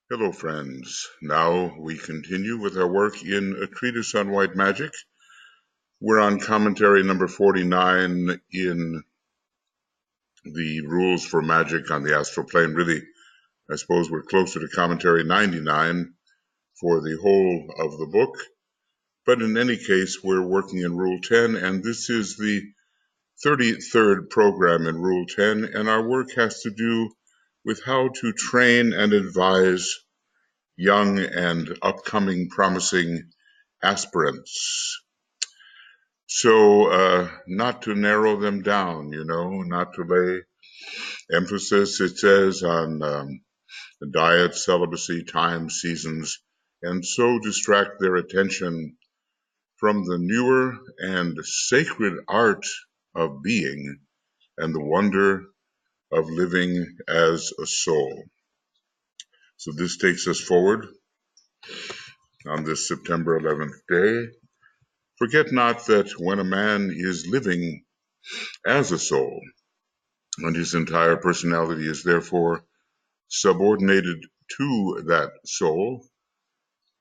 Hello, friends. Now we continue with our work in A Treatise on White Magic. We're on commentary number 49 in the Rules for Magic on the Astral Plane. Really, I suppose we're closer to commentary 99 for the whole of the book. But in any case, we're working in Rule 10, and this is the 33rd program in Rule 10, and our work has to do with how to train and advise young and upcoming promising aspirants. So not to narrow them down, not to lay emphasis, it says, on diet, celibacy, time, seasons, and so distract their attention from the newer and sacred art of being and the wonder of living as a soul. So this takes us forward on this September 11th day. Forget not that when a man is living as a soul, and his entire personality is therefore subordinated to that soul,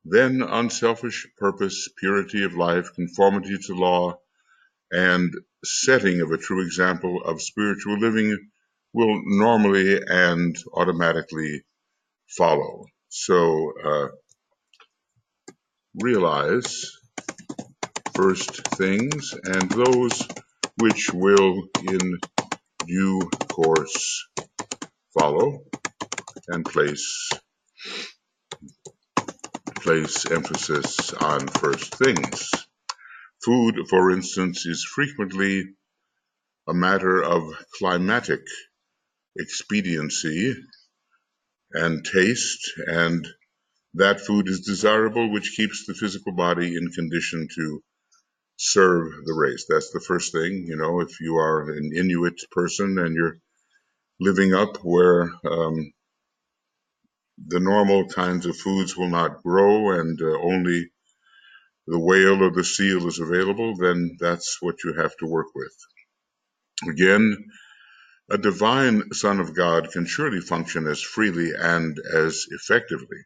then unselfish purpose, purity of life, conformity to law, and setting of a true example of spiritual living will normally and automatically follow. So realize first things and those which will in due course follow, and place emphasis on first things. Food, for instance, is frequently a matter of climatic expediency and taste, and that food is desirable which keeps the physical body in condition to serve the race. That's the first thing. If you are an Inuit person and you're living up where the normal kinds of foods will not grow and only the whale or the seal is available, then that's what you have to work with. Again, a divine Son of God can surely function as freely and as effectively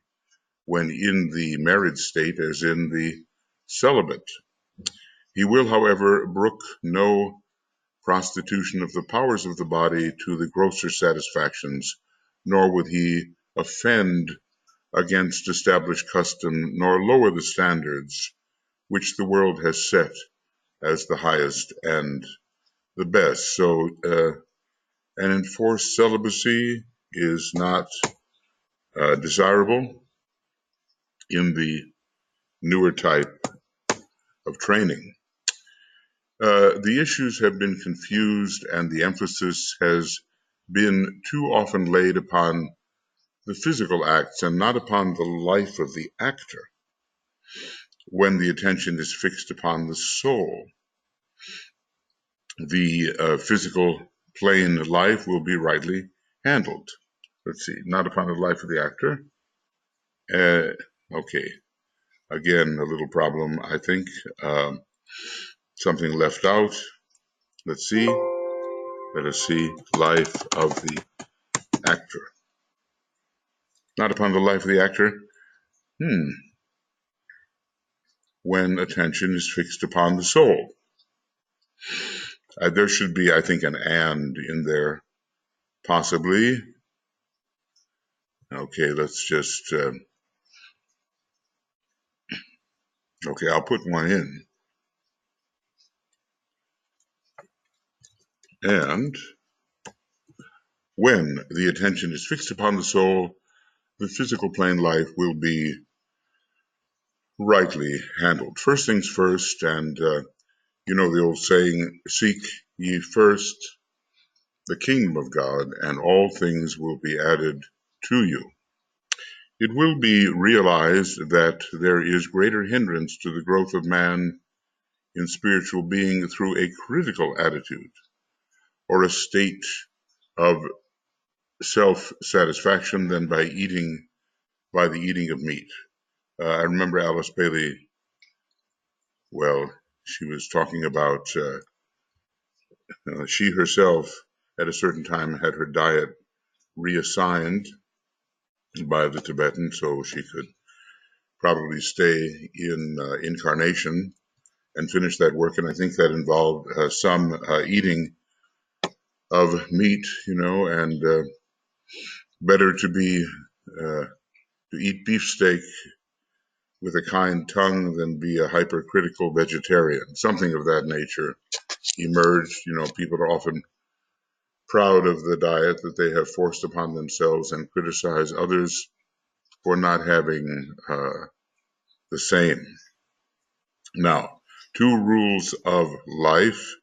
when in the married state as in the celibate. He will, however, brook no prostitution of the powers of the body to the grosser satisfactions, nor would he offend against established custom, nor lower the standards which the world has set as the highest and the best. So an enforced celibacy is not desirable in the newer type of training. The issues have been confused and the emphasis has been too often laid upon the physical acts and not upon the life of the actor. When the attention is fixed upon the soul, the physical plane life will be rightly handled. Let's see, not upon the life of the actor. Okay, again, a little problem, I think. Something left out. Let's see. Let us see. Life of the actor. Not upon the life of the actor. When attention is fixed upon the soul. There should be, I think, an and in there, possibly. Okay, let's just, okay, I'll put one in. And when the attention is fixed upon the soul, the physical plane life will be rightly handled. First things first, and you know the old saying, seek ye first the kingdom of God, and all things will be added to you. It will be realized that there is greater hindrance to the growth of man in spiritual being through a critical attitude or a state of self-satisfaction than by the eating of meat. I remember Alice Bailey, well, she was talking about she herself at a certain time had her diet reassigned, by the Tibetan, so she could probably stay in incarnation and finish that work. And I think that involved some eating of meat, and better to be to eat beefsteak with a kind tongue than be a hypercritical vegetarian. Something of that nature emerged. People are often proud of the diet that they have forced upon themselves and criticize others for not having the same. Now, 2 rules of life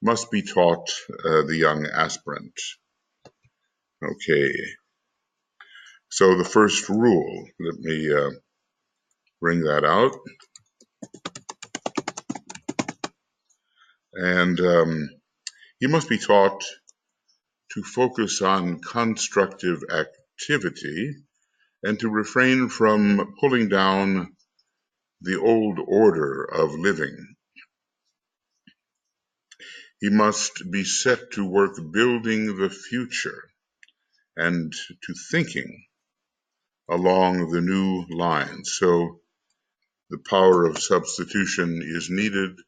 must be taught the young aspirant. Okay, so the first rule, let me bring that out. And he must be taught to focus on constructive activity and to refrain from pulling down the old order of living. He must be set to work building the future and to thinking along the new lines. So the power of substitution is needed,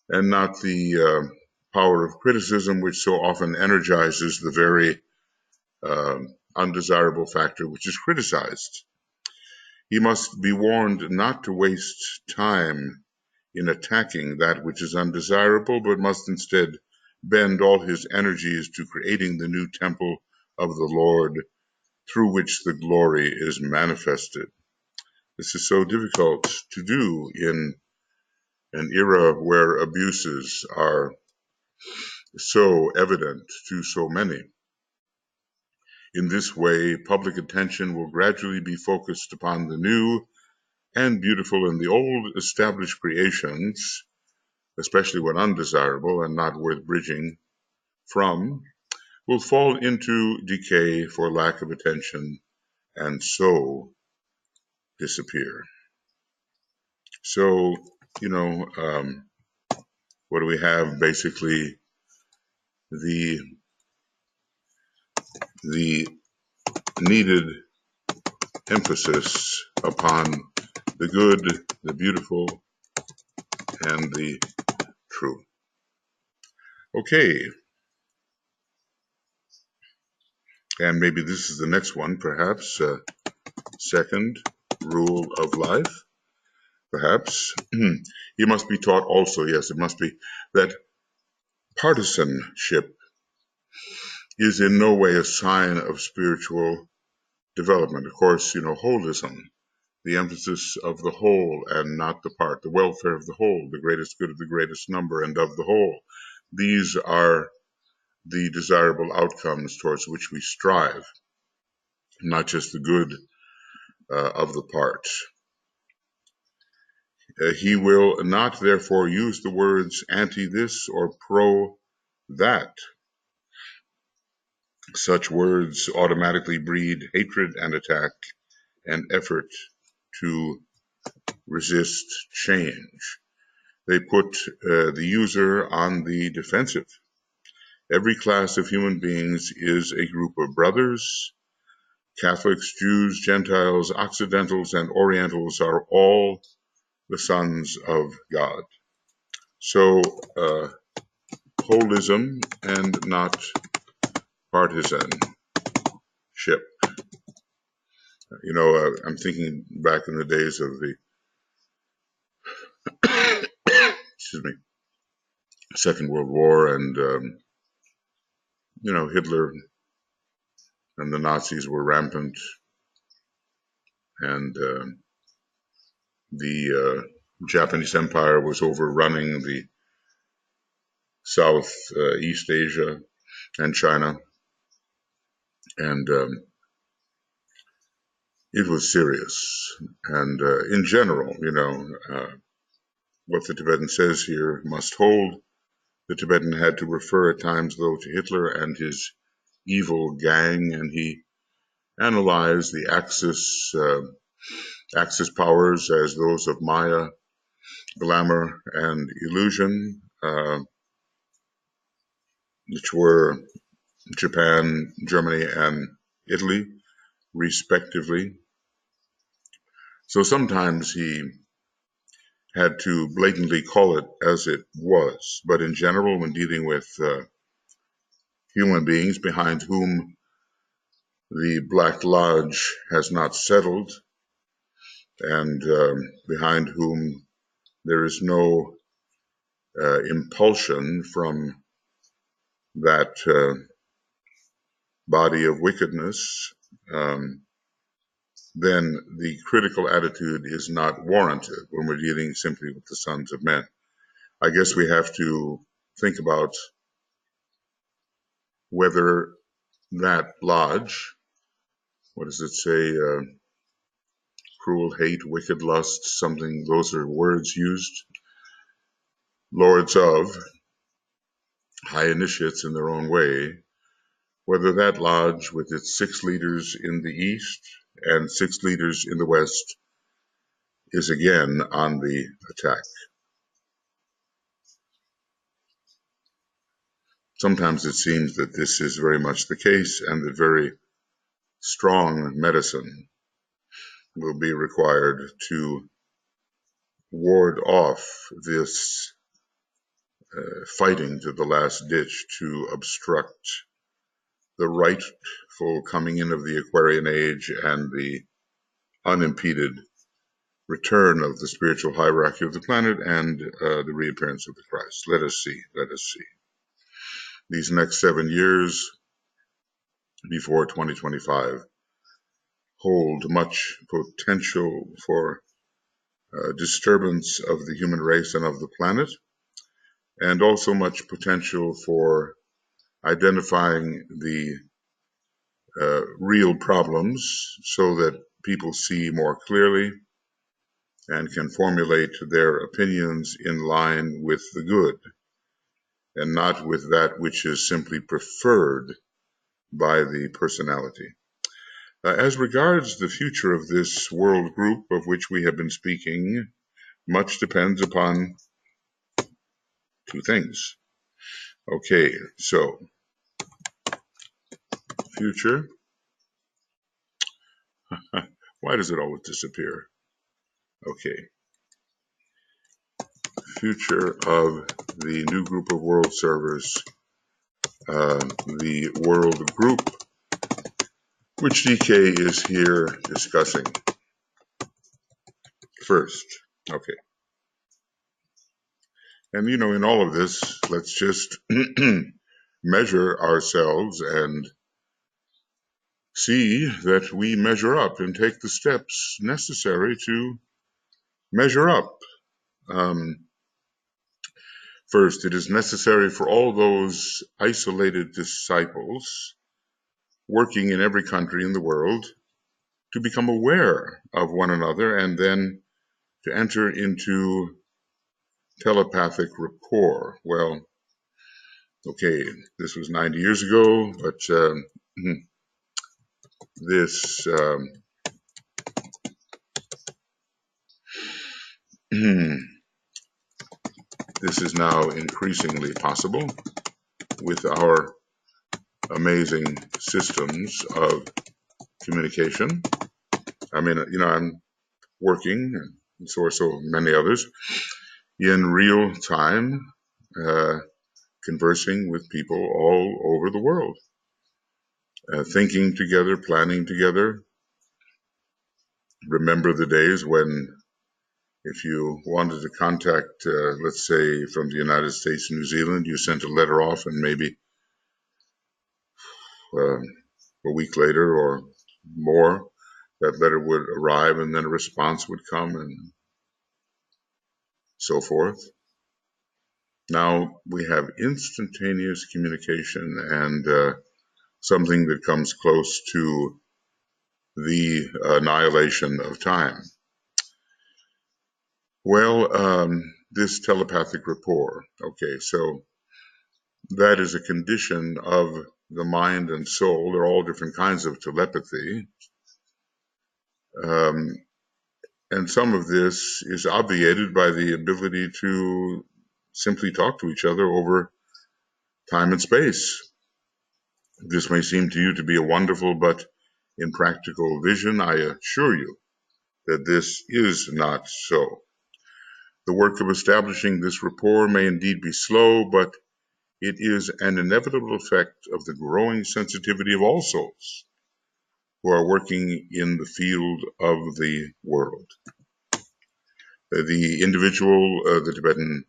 and not the power of criticism, which so often energizes the very undesirable factor which is criticized. He must be warned not to waste time in attacking that which is undesirable, but must instead bend all his energies to creating the new temple of the Lord through which the glory is manifested. This is so difficult to do in an era where abuses are so evident to so many. In this way, public attention will gradually be focused upon the new and beautiful, and the old established creations, especially when undesirable and not worth bridging from, will fall into decay for lack of attention and so disappear. So, what do we have? Basically, the needed emphasis upon the good, the beautiful, and the true. Okay, and maybe this is the next one, perhaps. Second rule of life, perhaps. He must be taught also, yes, it must be, that partisanship is in no way a sign of spiritual development. Of course, holism, the emphasis of the whole and not the part, the welfare of the whole, the greatest good of the greatest number and of the whole. These are the desirable outcomes towards which we strive, not just the good of the part. He will not, therefore, use the words anti this or pro that. Such words automatically breed hatred and attack and effort to resist change. They put the user on the defensive. Every class of human beings is a group of brothers. Catholics, Jews, Gentiles, Occidentals, and Orientals are all the sons of God. So, holism and not partisanship. I'm thinking back in the days of the Second World War, and Hitler and the Nazis were rampant, and the Japanese Empire was overrunning the Southeast Asia and China, and it was serious. And in general, what the Tibetan says here must hold. The Tibetan had to refer at times, though, to Hitler and his evil gang, and he analyzed the Axis powers as those of Maya, glamour, and illusion, which were Japan, Germany, and Italy, respectively. So sometimes he had to blatantly call it as it was. But in general, when dealing with human beings behind whom the Black Lodge has not settled and behind whom there is no impulsion from that body of wickedness, then the critical attitude is not warranted when we're dealing simply with the sons of men. I guess we have to think about whether that lodge, what does it say, cruel hate, wicked lust, something, those are words used, lords of, high initiates in their own way, whether that lodge with its 6 leaders in the east and 6 leaders in the west is again on the attack. Sometimes it seems that this is very much the case and that very strong medicine will be required to ward off this fighting to the last ditch to obstruct the rightful coming in of the Aquarian Age and the unimpeded return of the spiritual hierarchy of the planet and the reappearance of the Christ. Let us see. These next 7 years before 2025 hold much potential for disturbance of the human race and of the planet, and also much potential for identifying the real problems so that people see more clearly and can formulate their opinions in line with the good and not with that which is simply preferred by the personality. As regards the future of this world group of which we have been speaking, much depends upon 2 things. Okay, so future. Why does it always disappear? Okay. Future of the new group of world servers, the world group, which DK is here discussing first. Okay. And in all of this, let's just measure ourselves and see that we measure up and take the steps necessary to measure up. First, it is necessary for all those isolated disciples working in every country in the world to become aware of one another and then to enter into telepathic rapport. Well, okay, this was 90 years ago, but this this is now increasingly possible with our amazing systems of communication. I mean, I'm working, and so are so many others, in real time, conversing with people all over the world, thinking together, planning together. Remember the days when if you wanted to contact, let's say, from the United States and New Zealand, you sent a letter off and maybe a week later or more, that letter would arrive and then a response would come and so forth. Now we have instantaneous communication and something that comes close to the annihilation of time. Well, this telepathic rapport, okay, so that is a condition of the mind and soul. There are all different kinds of telepathy. And some of this is obviated by the ability to simply talk to each other over time and space. This may seem to you to be a wonderful but In practical vision, I assure you that this is not so. The work of establishing this rapport may indeed be slow, but it is an inevitable effect of the growing sensitivity of all souls who are working in the field of the world. The individual, the Tibetan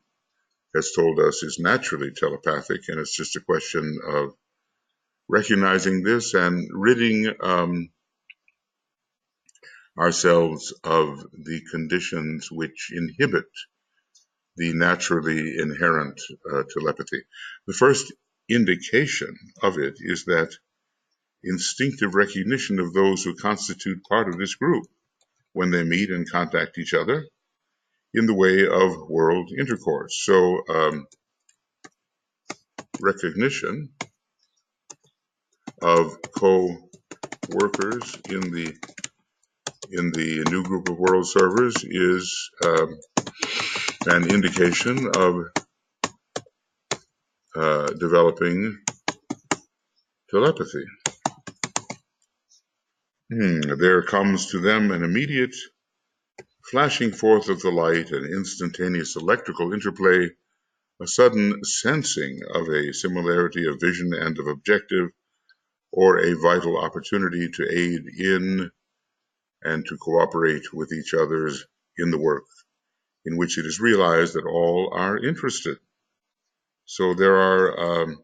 has told us, is naturally telepathic, and it's just a question of recognizing this and ridding ourselves of the conditions which inhibit the naturally inherent telepathy. The first indication of it is that instinctive recognition of those who constitute part of this group when they meet and contact each other in the way of world intercourse. So recognition of co-workers in the new group of world servers is an indication of developing telepathy. There comes to them an immediate flashing forth of the light, an instantaneous electrical interplay, a sudden sensing of a similarity of vision and of objective, or a vital opportunity to aid in and to cooperate with each other in the work, in which it is realized that all are interested. So there are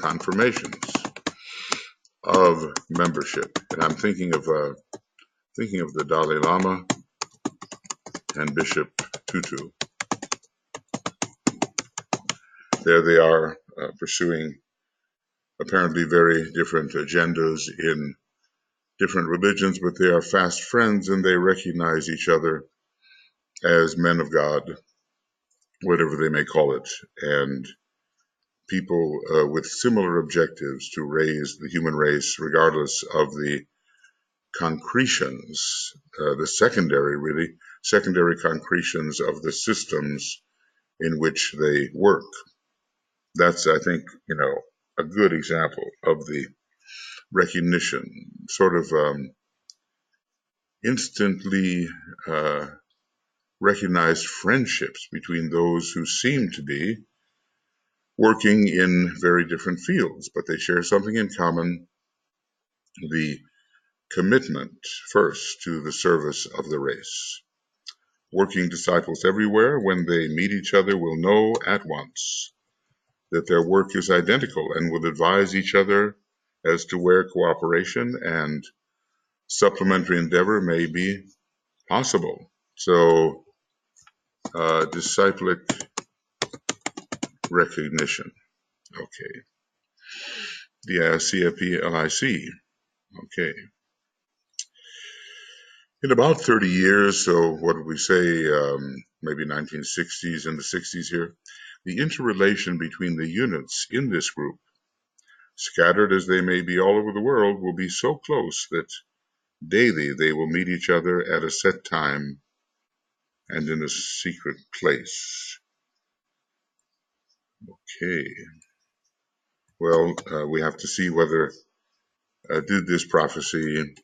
confirmations of membership, and I'm thinking of the Dalai Lama and Bishop Tutu. There they are pursuing apparently very different agendas in different religions, but they are fast friends and they recognize each other as men of God, whatever they may call it, and people with similar objectives to raise the human race, regardless of the concretions, the secondary concretions of the systems in which they work. That's, I think, a good example of the recognition, sort of instantly recognized friendships between those who seem to be working in very different fields, but they share something in common: the commitment first to the service of the race. Working disciples everywhere, when they meet each other, will know at once that their work is identical and will advise each other as to where cooperation and supplementary endeavor may be possible. So, disciplic recognition. Okay. The CFP-LIC. Okay. In about 30 years, so what did we say, maybe 1960s and the 60s here, the interrelation between the units in this group, scattered as they may be all over the world, will be so close that daily they will meet each other at a set time and in a secret place. Okay. Well, we have to see whether did this prophecy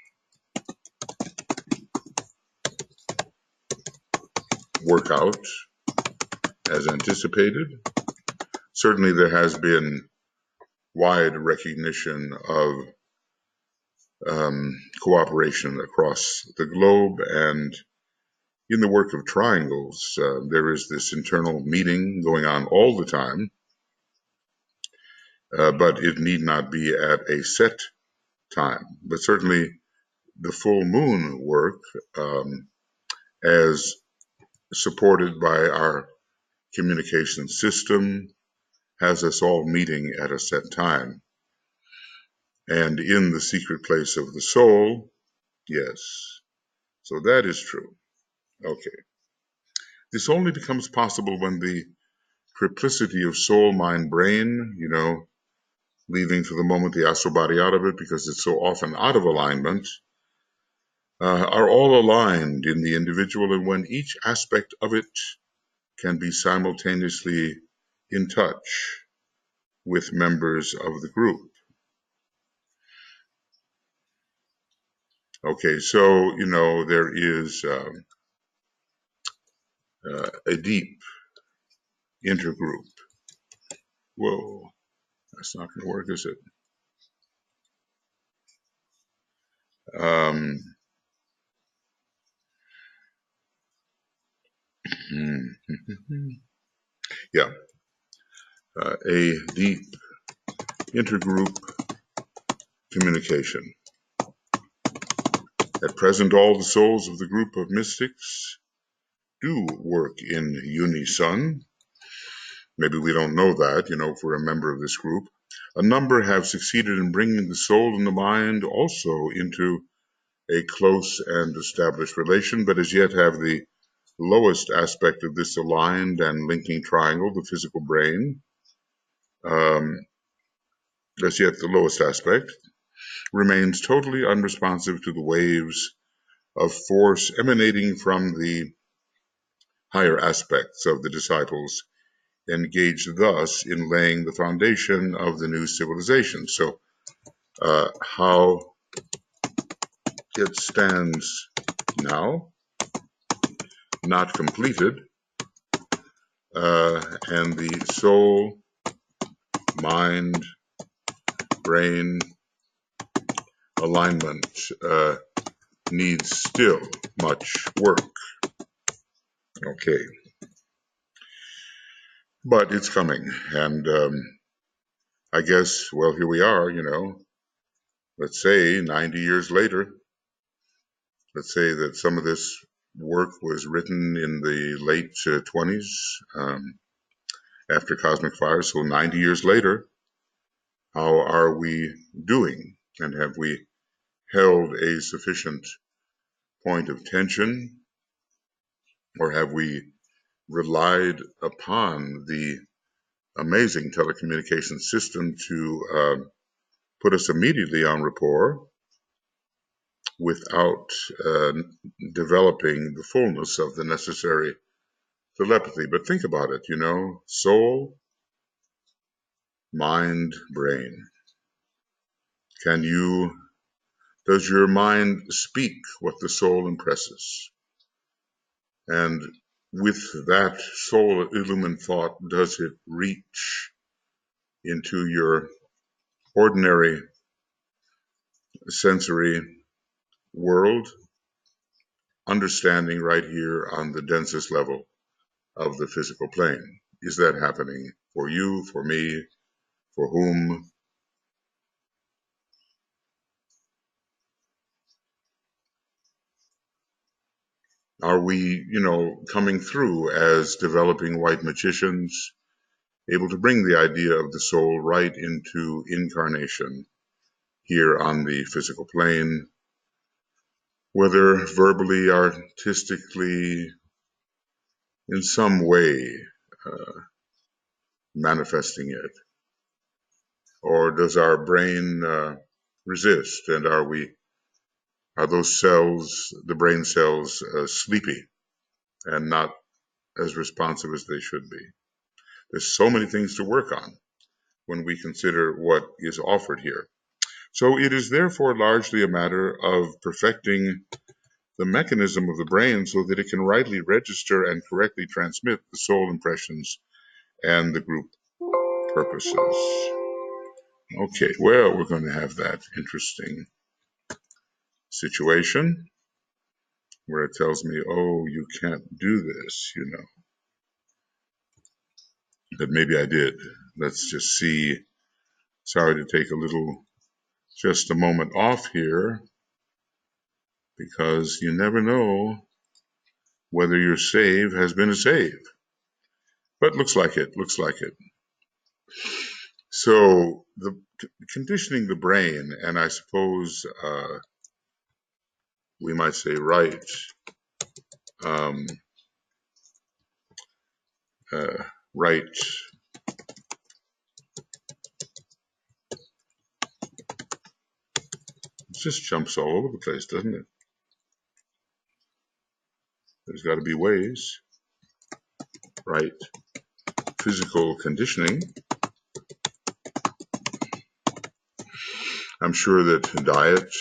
work out as anticipated. Certainly there has been wide recognition of cooperation across the globe, and in the work of triangles, there is this internal meeting going on all the time, but it need not be at a set time. But certainly the full moon work, as supported by our communication system, has us all meeting at a set time. And in the secret place of the soul, yes. So that is true. Okay. This only becomes possible when the triplicity of soul, mind, brain, leaving for the moment the astral body out of it because it's so often out of alignment, are all aligned in the individual, and when each aspect of it can be simultaneously in touch with members of the group. Okay, so, there is a deep intergroup. Whoa, that's not going to work, is it? Um, yeah, a deep intergroup communication. At present, all the souls of the group of mystics do work in unison. Maybe we don't know that, if we're a member of this group. A number have succeeded in bringing the soul and the mind also into a close and established relation, but as yet have the lowest aspect of this aligned and linking triangle, the physical brain, as yet the lowest aspect, remains totally unresponsive to the waves of force emanating from the higher aspects of the disciples, engaged thus in laying the foundation of the new civilization. So how it stands now, not completed, and the soul, mind, brain alignment needs still much work. Okay, but it's coming, and I guess, well, here we are, let's say 90 years later. Let's say that some of this work was written in the late 20s after Cosmic Fire, so 90 years later, how are we doing? And have we held a sufficient point of tension, or have we relied upon the amazing telecommunication system to put us immediately on rapport without developing the fullness of the necessary telepathy? But think about it, soul, mind, brain. Does your mind speak what the soul impresses? And with that soul illumined thought, does it reach into your ordinary sensory world, understanding right here on the densest level of the physical plane? Is that happening for you, for me, for whom? Are we, coming through as developing white magicians, able to bring the idea of the soul right into incarnation here on the physical plane, whether verbally, artistically, in some way manifesting it? Or does our brain resist, and are those cells, the brain cells, sleepy and not as responsive as they should be? There's so many things to work on when we consider what is offered here. So it is therefore largely a matter of perfecting the mechanism of the brain so that it can rightly register and correctly transmit the soul impressions and the group purposes. Okay, well, we're going to have that interesting situation where it tells me, oh, you can't do this, but maybe I did. Let's just see. Sorry to take just a moment off here, because you never know whether your save has been a save. But looks like it. So the conditioning the brain, and I suppose we might say right right. It just jumps all over the place, doesn't it? There's got to be ways. Right. Physical conditioning. I'm sure that diet,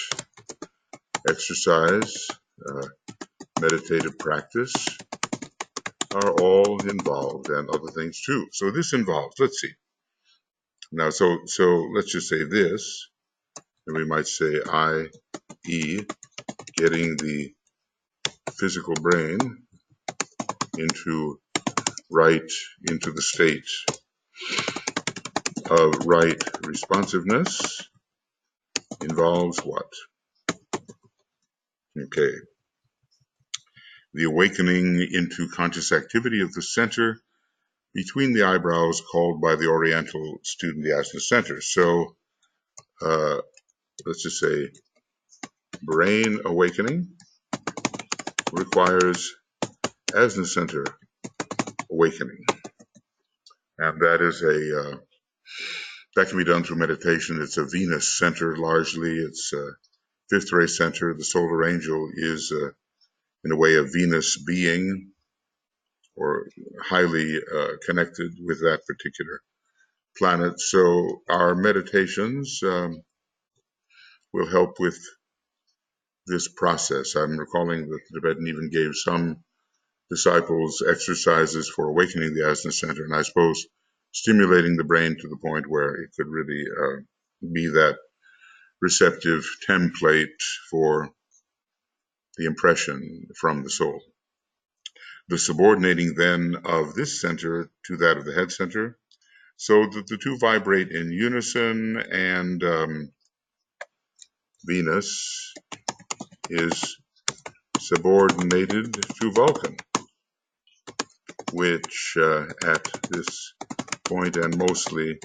exercise, meditative practice are all involved, and other things too. So this involves, let's see. Now, so let's just say this, and we might say i.e. getting the physical brain into the state of right responsiveness involves what? Okay. The awakening into conscious activity of the center between the eyebrows, called by the Oriental student the Asana center. So let's just say brain awakening requires Asana center awakening. And that is that can be done through meditation. It's a Venus center largely. It's a fifth ray center. The solar angel is in a way a Venus being, or highly connected with that particular planet. So our meditations will help with this process. I'm recalling that the Tibetan even gave some disciples exercises for awakening the Asana center, and I suppose stimulating the brain to the point where it could really be that receptive template for the impression from the soul. The subordinating then of this center to that of the head center, so that the two vibrate in unison, and Venus is subordinated to Vulcan, which at this point and mostly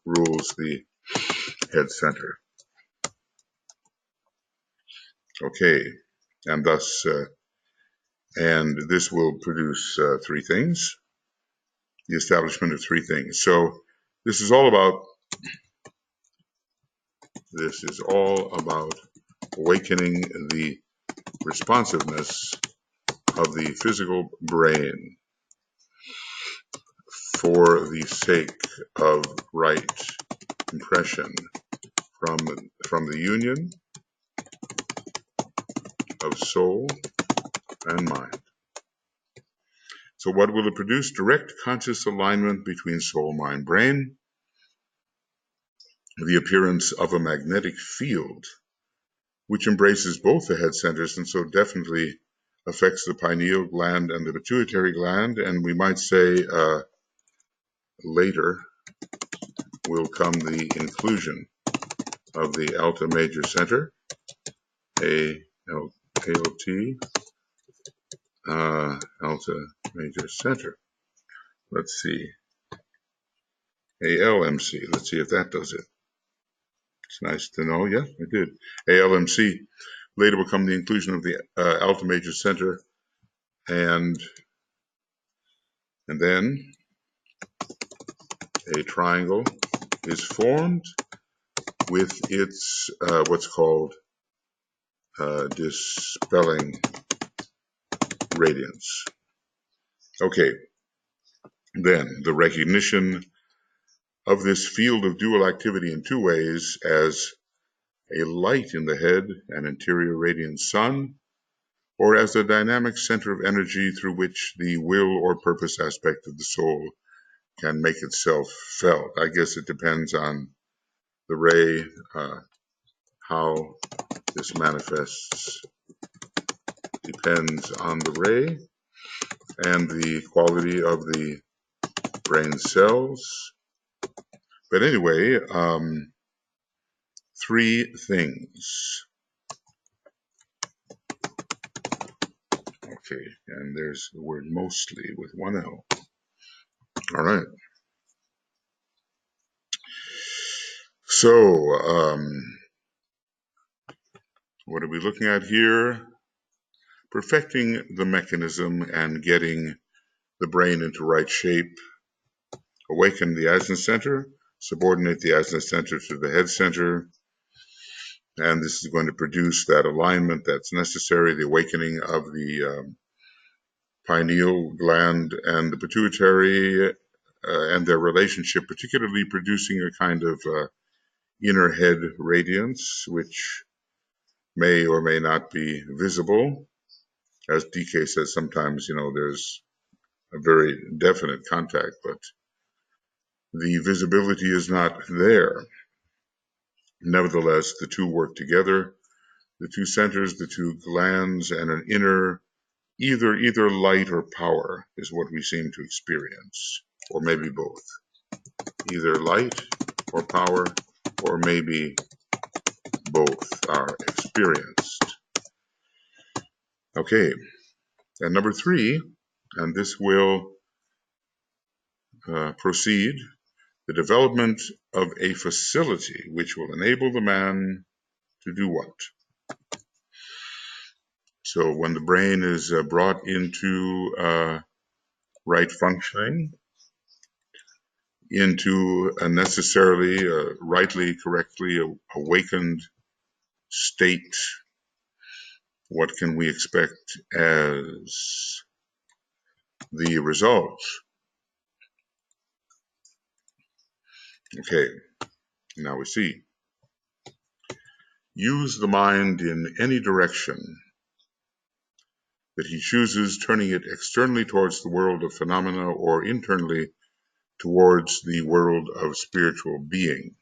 rules the head center. Okay, and thus, and this will produce three things, the establishment of three things. So this is all about awakening the responsiveness of the physical brain for the sake of right impression from the union of soul and mind. So what will it produce? Direct conscious alignment between soul, mind, brain, the appearance of a magnetic field which embraces both the head centers, and so definitely affects the pineal gland and the pituitary gland. And we might say later will come the inclusion of the alta major center, ALT, alta major center. Let's see, ALMC. Let's see if that does it. It's nice to know. Yeah, I did. ALMC. Later will come the inclusion of the alta major center, and then a triangle is formed with its what's called dispelling radiance. Okay, then the recognition of this field of dual activity in two ways: as a light in the head, an interior radiant sun, or as a dynamic center of energy through which the will or purpose aspect of the soul can make itself felt. I guess it depends on the ray, how this manifests depends on the ray and the quality of the brain cells. But anyway, three things. Okay, and there's the word mostly with one L. All right. So, what are we looking at here? Perfecting the mechanism and getting the brain into right shape. Awaken the Asana center, subordinate the Asana center to the head center, and this is going to produce that alignment that's necessary, the awakening of the pineal gland and the pituitary and their relationship, particularly producing a kind of inner head radiance, which may or may not be visible. As DK says, sometimes, there's a very definite contact, but the visibility is not there. Nevertheless, the two work together, the two centers, the two glands, and an inner either light or power is what we seem to experience, or maybe both. Either light or power, or maybe both are experienced. Okay, and number 3, and this will proceed, the development of a facility which will enable the man to do what? So when the brain is brought into right functioning, into a necessarily, rightly, correctly awakened state, what can we expect as the result? Okay, now we see. Use the mind in any direction that he chooses, turning it externally towards the world of phenomena or internally towards the world of spiritual being.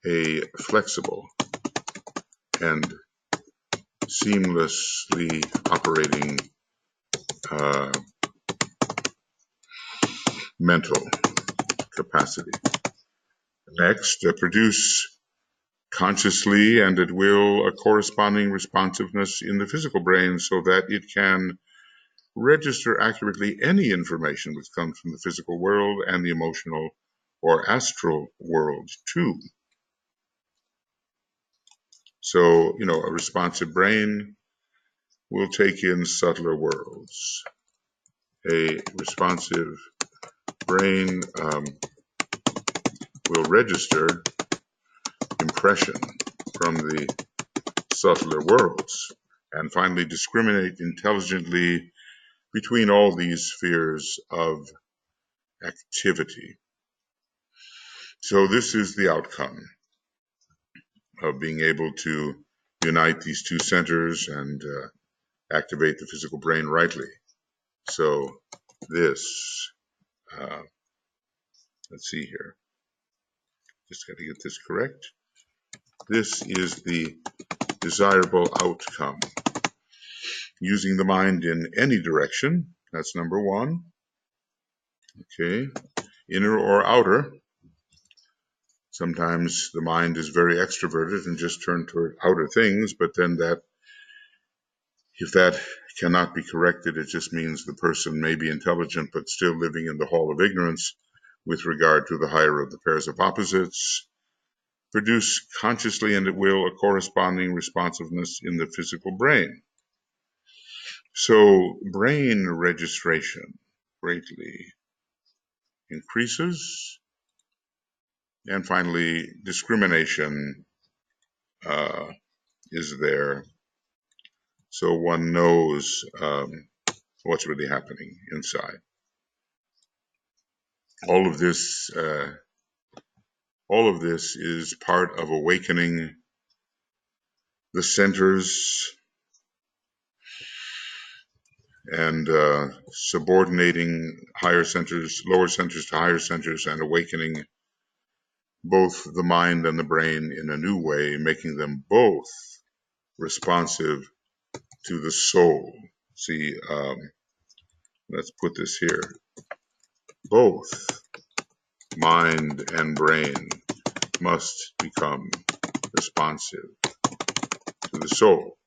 A flexible and seamlessly operating mental capacity. Next, produce consciously and at will a corresponding responsiveness in the physical brain so that it can register accurately any information which comes from the physical world and the emotional or astral world too. So, a responsive brain will take in subtler worlds. A responsive brain will register impression from the subtler worlds and finally discriminate intelligently between all these spheres of activity. So this is the outcome of being able to unite these two centers and activate the physical brain rightly. So this, let's see here, just got to get this correct. This is the desirable outcome. Using the mind in any direction, that's number 1. Okay, inner or outer. Sometimes the mind is very extroverted and just turned toward outer things, but then if that cannot be corrected, it just means the person may be intelligent but still living in the hall of ignorance with regard to the higher of the pairs of opposites. Produce consciously and at will a corresponding responsiveness in the physical brain. So brain registration greatly increases, and finally discrimination is there, so one knows what's really happening inside. All of this is part of awakening the centers and subordinating higher centers, lower centers to higher centers, and awakening both the mind and the brain in a new way, making them both responsive to the soul. See, let's put this here. Both mind and brain must become responsive to the soul.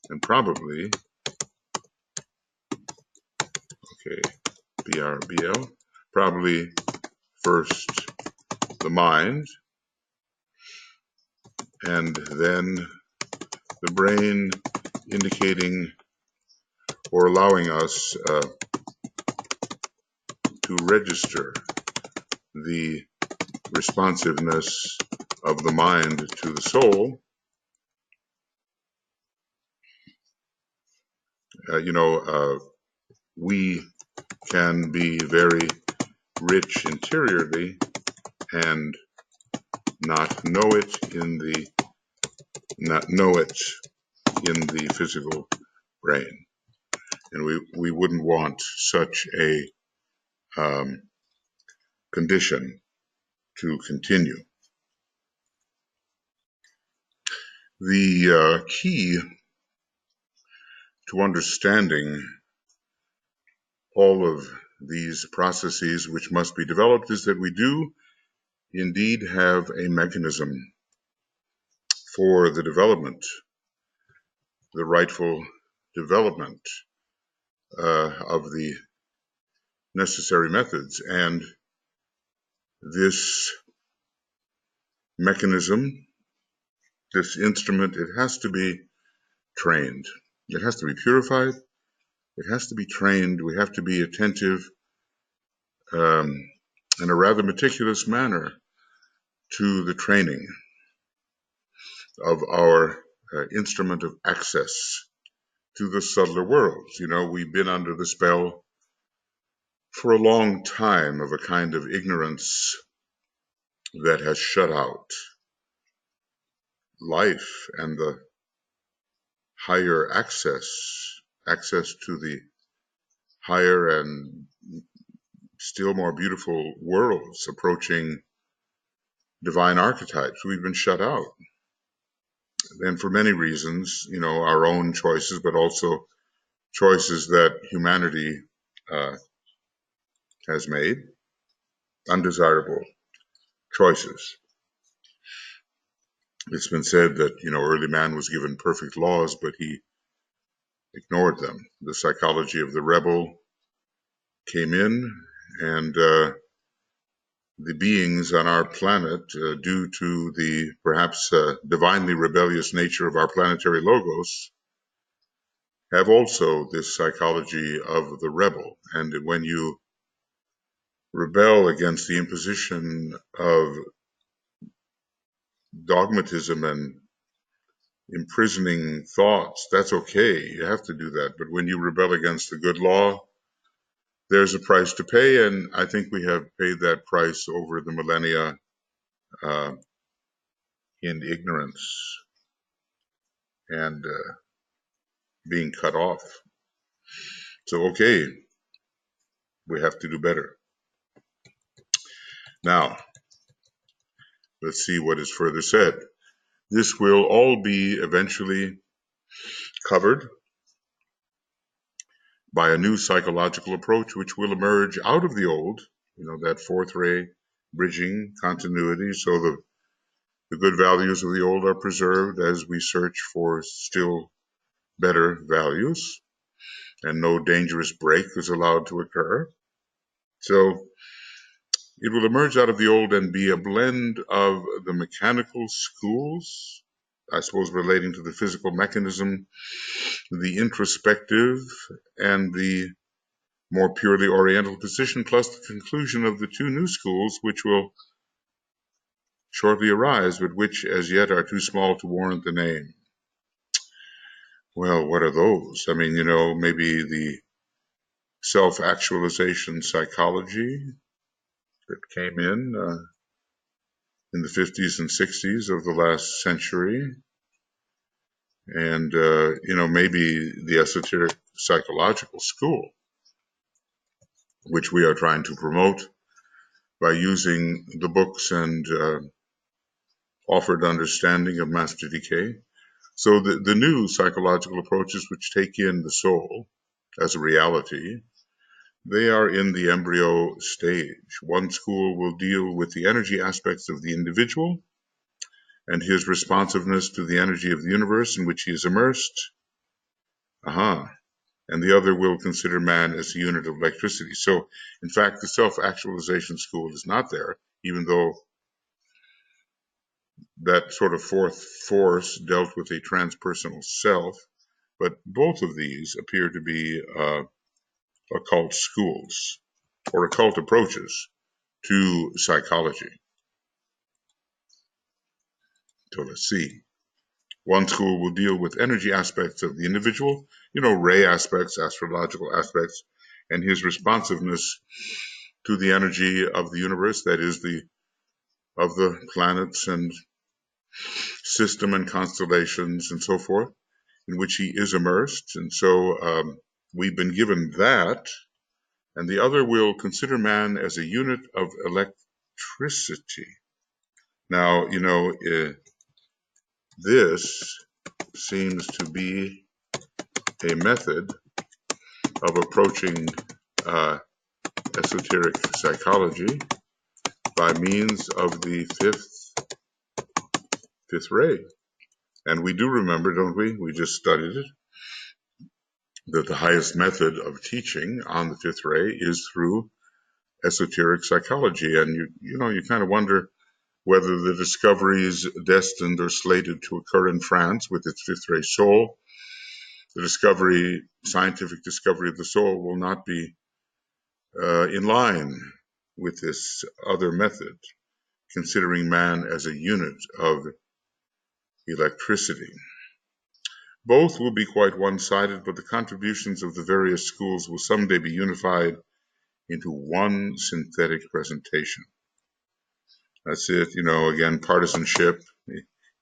And probably, okay, BRBL, probably first the mind, and then the brain, indicating or allowing us to register the responsiveness of the mind to the soul. We can be very rich interiorly and not know it in the physical brain. And we wouldn't want such a condition to continue. The key to understanding all of these processes which must be developed is that we do indeed have a mechanism for the development, the rightful development of the necessary methods. And this mechanism, this instrument, it has to be trained. It has to be purified. It has to be trained. We have to be attentive in a rather meticulous manner to the training of our instrument of access to the subtler worlds. You know, we've been under the spell for a long time of a kind of ignorance that has shut out life and the higher access to the higher and still more beautiful worlds approaching divine archetypes. We've been shut out. And for many reasons, you know, our own choices, but also choices that humanity has made, undesirable choices. It's been said that, you know, early man was given perfect laws, but he ignored them. The psychology of the rebel came in, and the beings on our planet, due to the perhaps divinely rebellious nature of our planetary logos, have also this psychology of the rebel. And when you rebel against the imposition of dogmatism and imprisoning thoughts, that's okay. You have to do that. But when you rebel against the good law, there's a price to pay, and I think we have paid that price over the millennia in ignorance and being cut off. So, okay, we have to do better. Now, let's see what is further said. This will all be eventually covered by a new psychological approach which will emerge out of the old, you know, that fourth ray bridging continuity, so the good values of the old are preserved as we search for still better values, and no dangerous break is allowed to occur. So it will emerge out of the old and be a blend of the mechanical schools, I suppose relating to the physical mechanism, the introspective, and the more purely oriental position, plus the conclusion of the two new schools, which will shortly arise, but which as yet are too small to warrant the name. Well, what are those? I mean, you know, maybe the self-actualization psychology that came in the 50s and 60s of the last century. And, you know, maybe the esoteric psychological school, which we are trying to promote by using the books and offered understanding of Master Decay. So the new psychological approaches which take in the soul as a reality, they are in the embryo stage. One school will deal with the energy aspects of the individual and his responsiveness to the energy of the universe in which he is immersed. And the other will consider man as a unit of electricity. So, in fact, the self-actualization school is not there, even though that sort of fourth force dealt with a transpersonal self. But both of these appear to be occult schools or occult approaches to psychology. So let's see. One school will deal with energy aspects of the individual, you know, ray aspects, astrological aspects, and his responsiveness to the energy of the universe, that is the of the planets and system and constellations and so forth, in which he is immersed. And so we've been given that. And the other will consider man as a unit of electricity. Now, this seems to be a method of approaching esoteric psychology by means of the fifth ray. And we do remember, don't we? We just studied it, that the highest method of teaching on the fifth ray is through esoteric psychology. And you kind of wonder whether the discoveries destined or slated to occur in France with its fifth ray soul, the scientific discovery of the soul, will not be in line with this other method, considering man as a unit of electricity. Both will be quite one-sided, but the contributions of the various schools will someday be unified into one synthetic presentation. That's it. Again, partisanship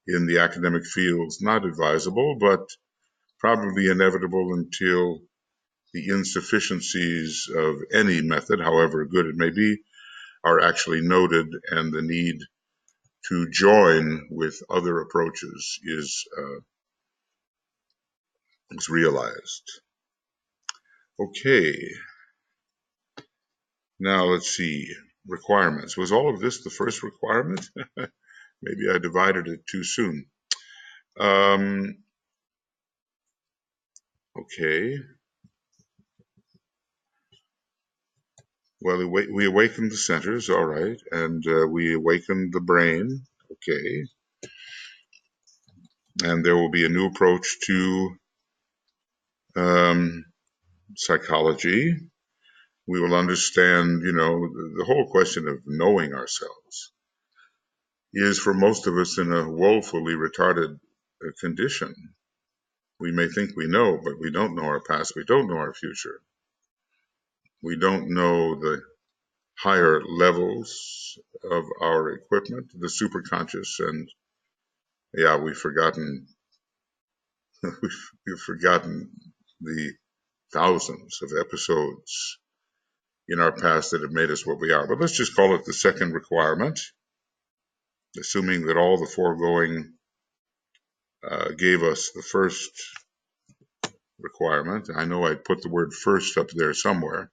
in the academic fields, not advisable, but probably inevitable until the insufficiencies of any method, however good it may be, are actually noted, and the need to join with other approaches is realized. Okay, now let's see. Requirements. Was all of this the first requirement? Maybe I divided it too soon. Okay. Well, we awakened the centers, all right, and we awakened the brain, okay. And there will be a new approach to psychology. We will understand, the whole question of knowing ourselves is for most of us in a woefully retarded condition. We may think we know, but we don't know our past. We don't know our future. We don't know the higher levels of our equipment, the superconscious, and we've forgotten we've forgotten the thousands of episodes in our past that have made us what we are. But let's just call it the second requirement, assuming that all the foregoing gave us the first requirement. I know I put the word first up there somewhere.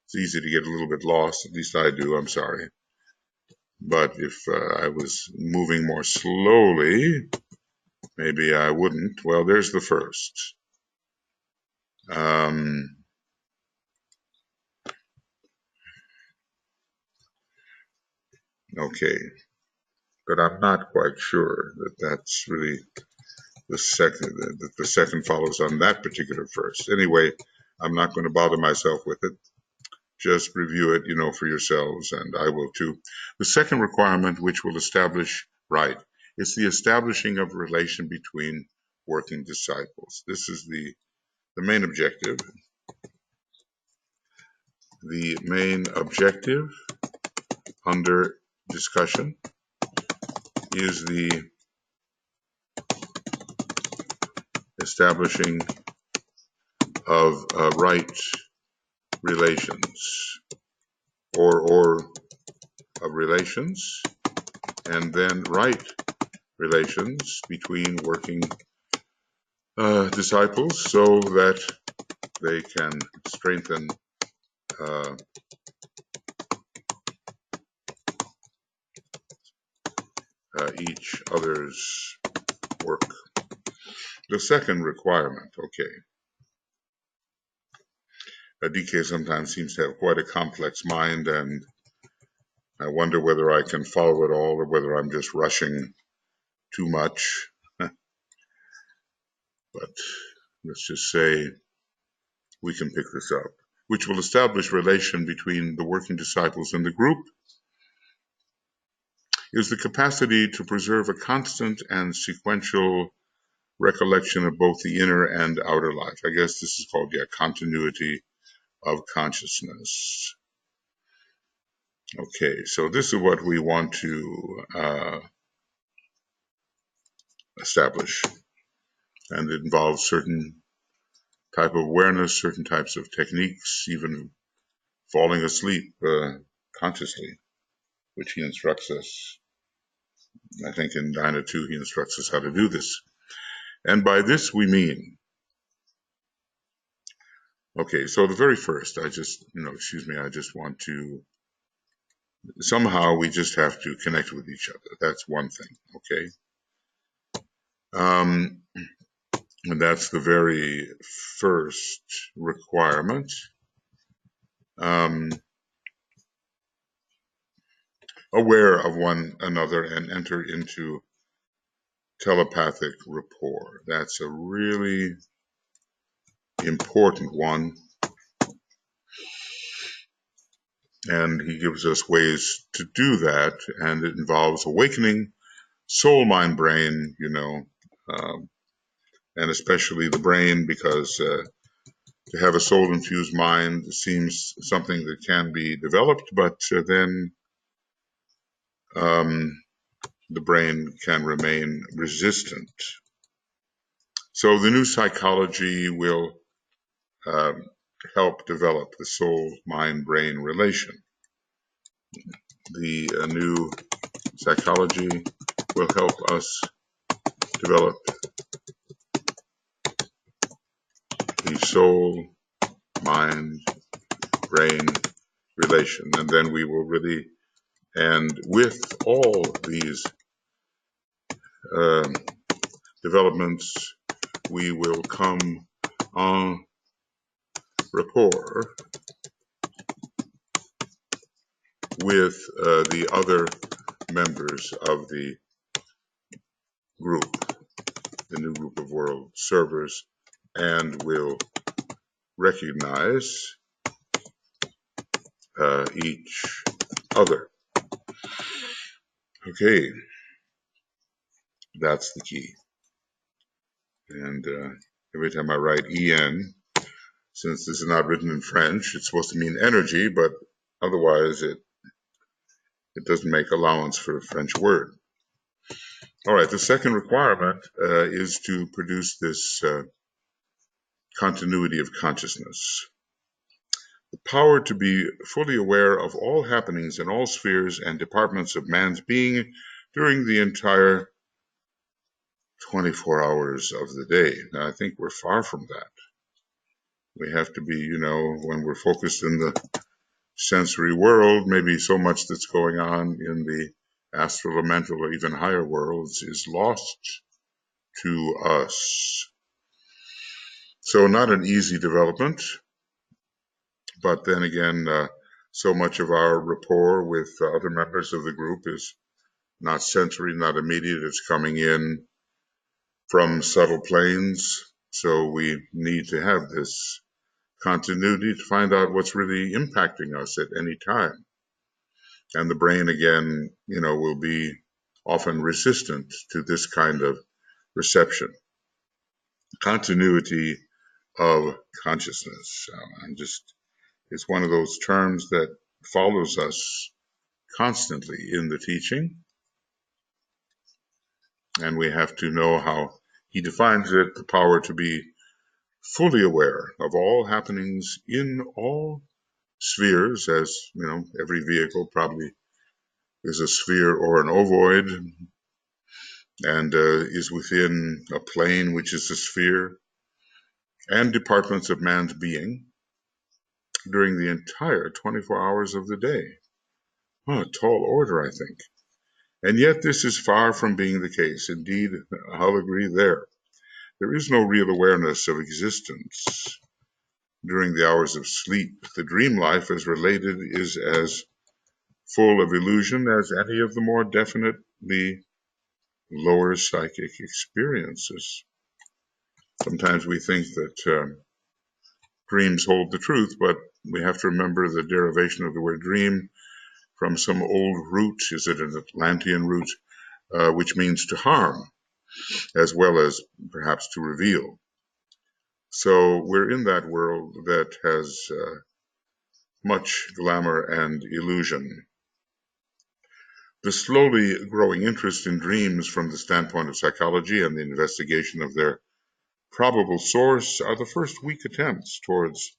It's easy to get a little bit lost, at least I do, I'm sorry. But if I was moving more slowly, maybe I wouldn't. Well, there's the first. Okay, but I'm not quite sure that that's really the second, that the second follows on that particular first. Anyway, I'm not going to bother myself with it. Just review it, for yourselves, and I will too. The second requirement, which will establish right, is the establishing of a relation between working disciples. This is the main objective. The main objective under discussion is the establishing of right relations or of relations, and then right relations between working disciples so that they can strengthen each other's work. The second requirement, okay. DK sometimes seems to have quite a complex mind, and I wonder whether I can follow it all or whether I'm just rushing too much. But let's just say we can pick this up, which will establish relation between the working disciples and the group, is the capacity to preserve a constant and sequential recollection of both the inner and outer life. I guess this is called, continuity of consciousness. Okay, so this is what we want to establish, and it involves certain type of awareness, certain types of techniques, even falling asleep consciously, which he instructs us. I think in Dyna 2 he instructs us how to do this. And by this we mean, okay, so the very first, I just want to, somehow we just have to connect with each other. That's one thing, okay? And that's the very first requirement. Aware of one another and enter into telepathic rapport. That's a really important one. And he gives us ways to do that, and it involves awakening soul, mind, brain, and especially the brain, because to have a soul-infused mind seems something that can be developed, but then the brain can remain resistant. So the new psychology will help develop the soul-mind-brain relation. The new psychology will help us develop the soul-mind-brain relation, and then we will really, and with all these developments, we will come en rapport with the other members of the group, the new group of world servers, and will recognize each other. Okay, that's the key. And every time I write EN, since this is not written in French, it's supposed to mean energy, but otherwise it doesn't make allowance for a French word. All right, the second requirement is to produce this continuity of consciousness. The power to be fully aware of all happenings in all spheres and departments of man's being during the entire 24 hours of the day. Now, I think we're far from that. We have to be, when we're focused in the sensory world, maybe so much that's going on in the astral or mental or even higher worlds is lost to us. So not an easy development, but then again, so much of our rapport with other members of the group is not sensory, not immediate. It's coming in from subtle planes. So we need to have this continuity to find out what's really impacting us at any time. And the brain, again, will be often resistant to this kind of reception. Continuity of consciousness. It's one of those terms that follows us constantly in the teaching. And we have to know how he defines it, the power to be fully aware of all happenings in all spheres, as every vehicle probably is a sphere or an ovoid, and is within a plane which is a sphere, and departments of man's being during the entire 24 hours of the day. A tall order, I think. And yet this is far from being the case. Indeed, I'll agree there. There is no real awareness of existence during the hours of sleep. The dream life, as related, is as full of illusion as any of the more definitely lower psychic experiences. Sometimes we think that dreams hold the truth, but we have to remember the derivation of the word dream from some old root. Is it an Atlantean root, which means to harm, as well as perhaps to reveal. So we're in that world that has much glamour and illusion. The slowly growing interest in dreams from the standpoint of psychology and the investigation of their probable source are the first weak attempts towards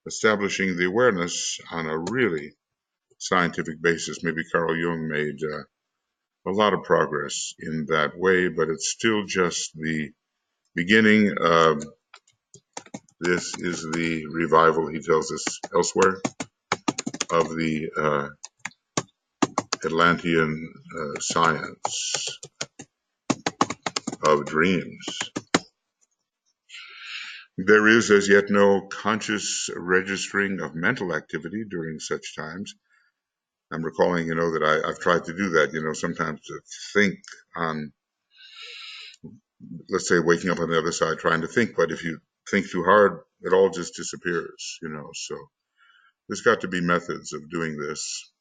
establishing the awareness on a really scientific basis. Maybe Carl Jung made a lot of progress in that way, but it's still just the beginning of this is the revival, he tells us elsewhere, of the Atlantean science of dreams. There is as yet no conscious registering of mental activity during such times. I'm recalling, that I've tried to do that, sometimes to think on, let's say, waking up on the other side trying to think, but if you think too hard, it all just disappears, so there's got to be methods of doing this.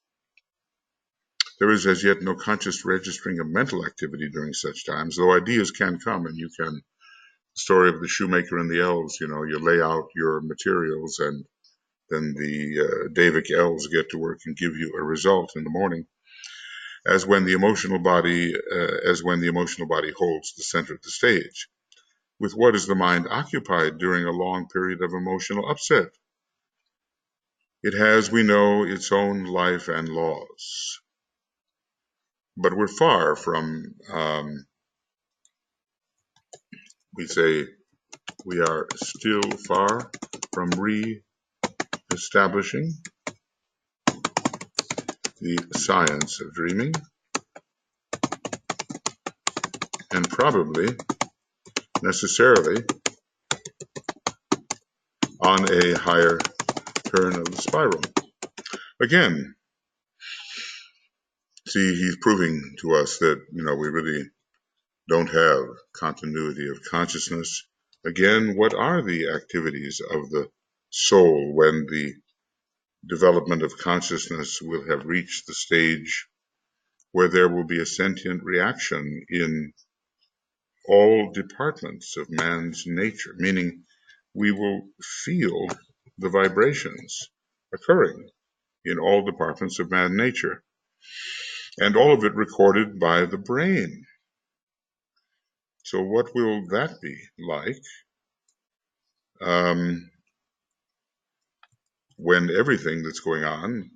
There is as yet no conscious registering of mental activity during such times, though ideas can come, and you can, the story of the shoemaker and the elves, you lay out your materials and then the Davic elves get to work and give you a result in the morning. As when the emotional body holds the center of the stage. With what is the mind occupied during a long period of emotional upset? It has, we know, its own life and laws. But we're far from, we are still far from re-establishing the science of dreaming, and probably necessarily on a higher turn of the spiral. Again, see, he's proving to us that, we really don't have continuity of consciousness. Again, what are the activities of the soul when the development of consciousness will have reached the stage where there will be a sentient reaction in all departments of man's nature, meaning we will feel the vibrations occurring in all departments of man's nature, and all of it recorded by the brain. So what will that be like when everything that's going on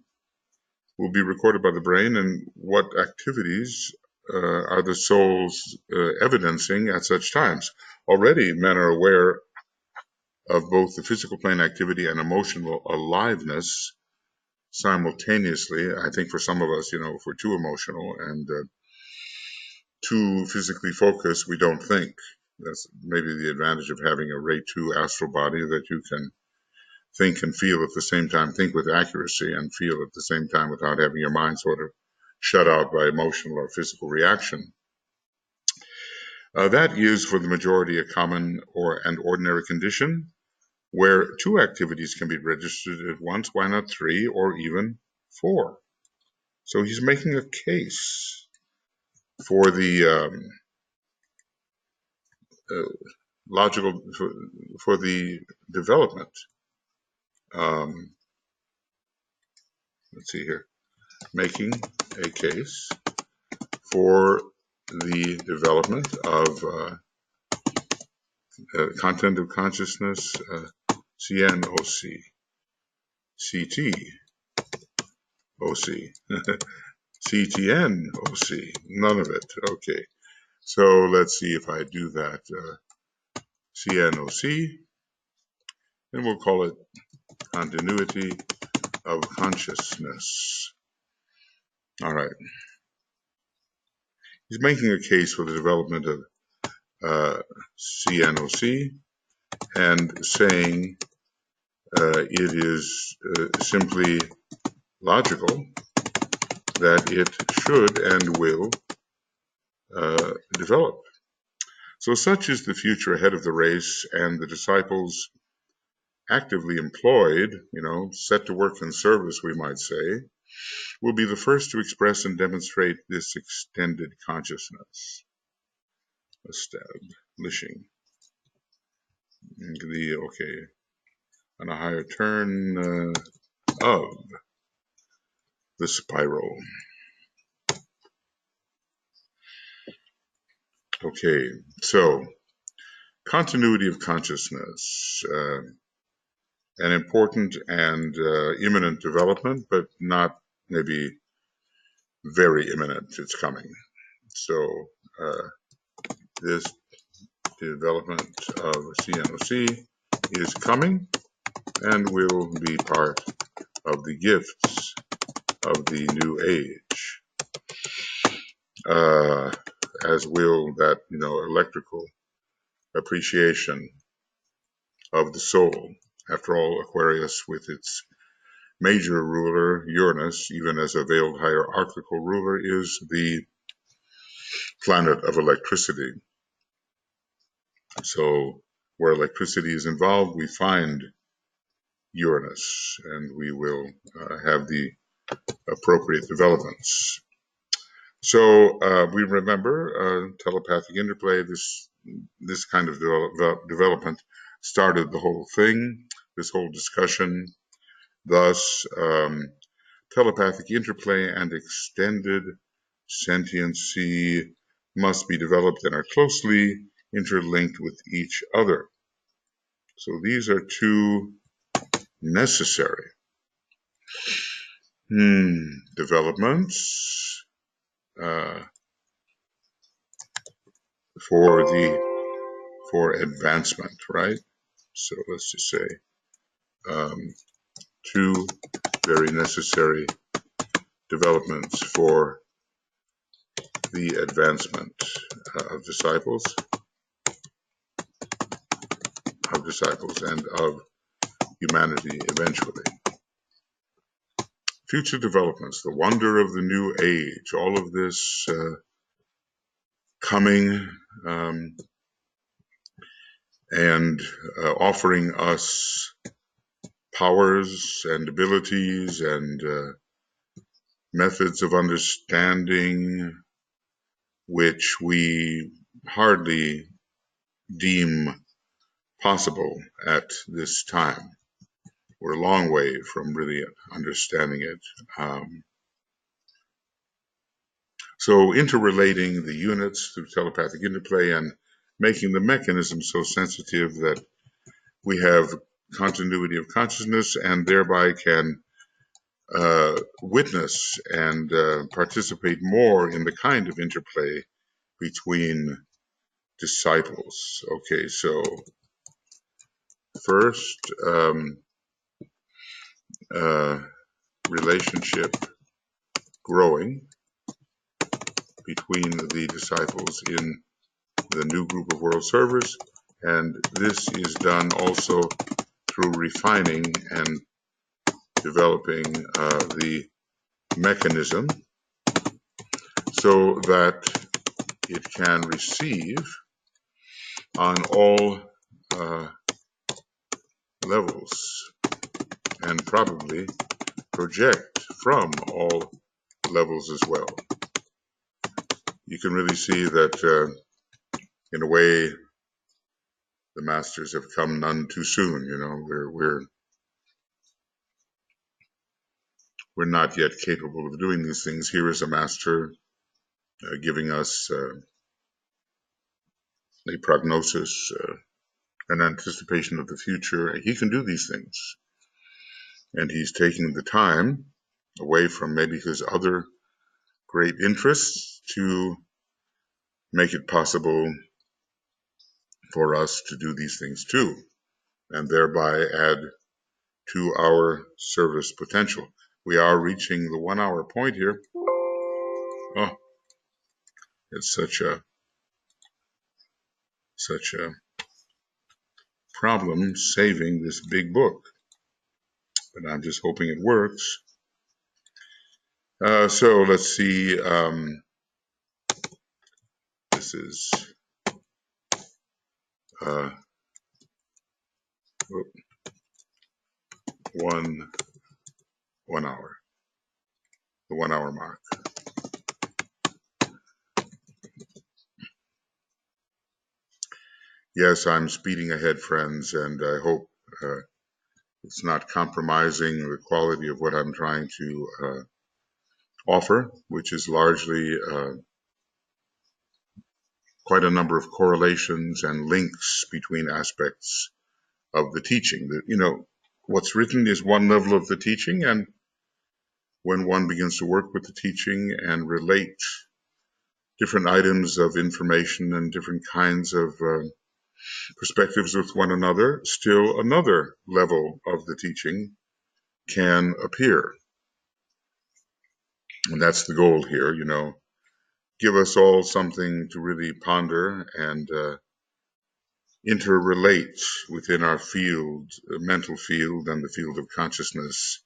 will be recorded by the brain, and what activities are the souls evidencing at such times? Already men are aware of both the physical plane activity and emotional aliveness simultaneously. I think for some of us, if we're too emotional and too physically focused, we don't think. That's maybe the advantage of having a Ray 2 astral body, that you can think and feel at the same time, think with accuracy and feel at the same time without having your mind sort of shut out by emotional or physical reaction. That is for the majority a common or an ordinary condition where two activities can be registered at once, why not three or even four? So he's making a case for the logical, for the development. Let's see here. Making a case for the development of content of consciousness, CNOC, CTOC, CTNOC, none of it. Okay, so let's see if I do that. CNOC, and we'll call it continuity of consciousness. All right. He's making a case for the development of CNOC and saying it is simply logical that it should and will develop. So such is the future ahead of the race, and the disciples actively employed, set to work in service, we might say, will be the first to express and demonstrate this extended consciousness. Establishing on a higher turn of the spiral. Okay, so continuity of consciousness, an important and imminent development, but not maybe very imminent. It's coming. So this development of CNOC is coming and will be part of the gifts of the new age, as will that, electrical appreciation of the soul. After all, Aquarius, with its major ruler, Uranus, even as a veiled hierarchical ruler, is the planet of electricity. So where electricity is involved, we find Uranus, and we will have the appropriate developments. So we remember telepathic interplay. This kind of development started the whole thing, this whole discussion. Thus, telepathic interplay and extended sentiency must be developed and are closely interlinked with each other. So these are two necessary developments for advancement, right? So let's just say two very necessary developments for the advancement of disciples and of humanity eventually. Future developments, the wonder of the new age, all of this coming and offering us powers and abilities and methods of understanding which we hardly deem possible at this time. We're a long way from really understanding it. So interrelating the units through telepathic interplay and making the mechanism so sensitive that we have continuity of consciousness and thereby can witness and participate more in the kind of interplay between disciples. Okay, so first, relationship growing between the disciples in the new group of world servers, and this is done also through refining and developing the mechanism so that it can receive on all levels and probably project from all levels as well. You can really see that in a way the masters have come none too soon. We're not yet capable of doing these things. Here is a master giving us a prognosis, an anticipation of the future. He can do these things. And he's taking the time away from maybe his other great interests to make it possible for us to do these things too, and thereby add to our service potential. We are reaching the 1 hour point here. Oh, it's such a problem saving this big book, but I'm just hoping it works. So let's see. This is 1 hour, the 1 hour mark. Yes, I'm speeding ahead, friends, and I hope it's not compromising the quality of what I'm trying to offer, which is largely quite a number of correlations and links between aspects of the teaching. What's written is one level of the teaching, and when one begins to work with the teaching and relate different items of information and different kinds of perspectives with one another, still another level of the teaching can appear. And that's the goal here, give us all something to really ponder and interrelate within our field, mental field, and the field of consciousness,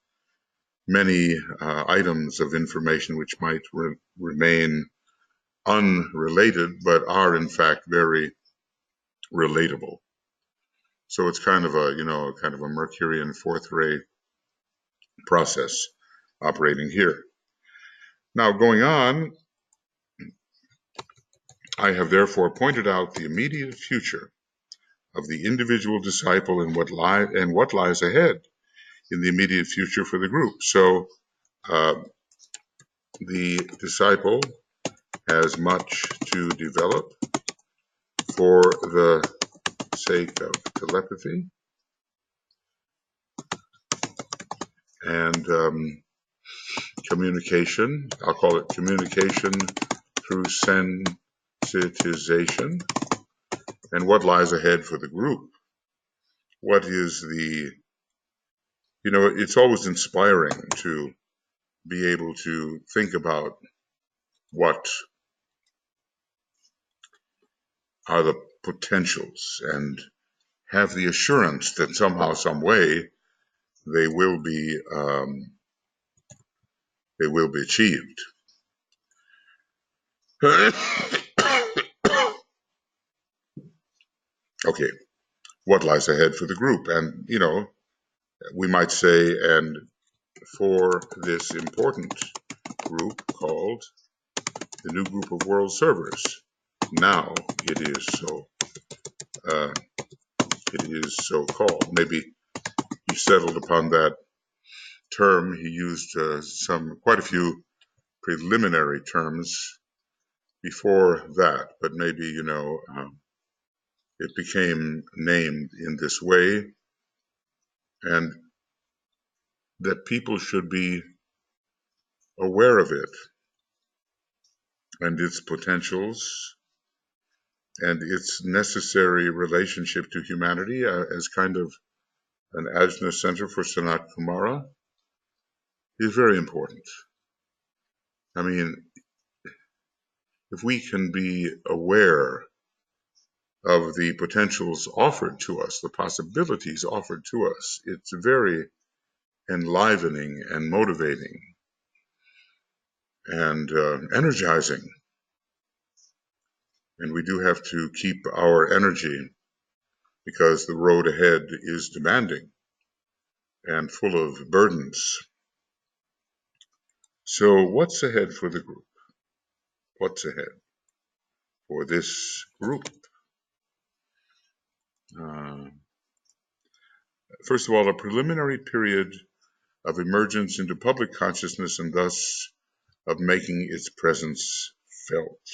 many items of information which might remain unrelated, but are in fact very relatable. So it's kind of a Mercurian fourth ray process operating here. Now, going on, I have therefore pointed out the immediate future of the individual disciple and what lies ahead in the immediate future for the group. So the disciple has much to develop for the sake of telepathy and communication. I'll call it communication through sensitization. And what lies ahead for the group? What is it's always inspiring to be able to think about what are the potentials and have the assurance that somehow, some way, they will be achieved. Okay, what lies ahead for the group? And, we might say, and for this important group called the new group of world servers, now it is so called. Maybe he settled upon that term. He used quite a few preliminary terms before that, but maybe, it became named in this way, and that people should be aware of it and its potentials and its necessary relationship to humanity as kind of an ajna center for Sanat Kumara is very important. I mean, if we can be aware of the potentials offered to us, the possibilities offered to us, it's very enlivening and motivating and energizing. And we do have to keep our energy because the road ahead is demanding and full of burdens. So what's ahead for the group? What's ahead for this group? First of all, a preliminary period of emergence into public consciousness and thus of making its presence felt.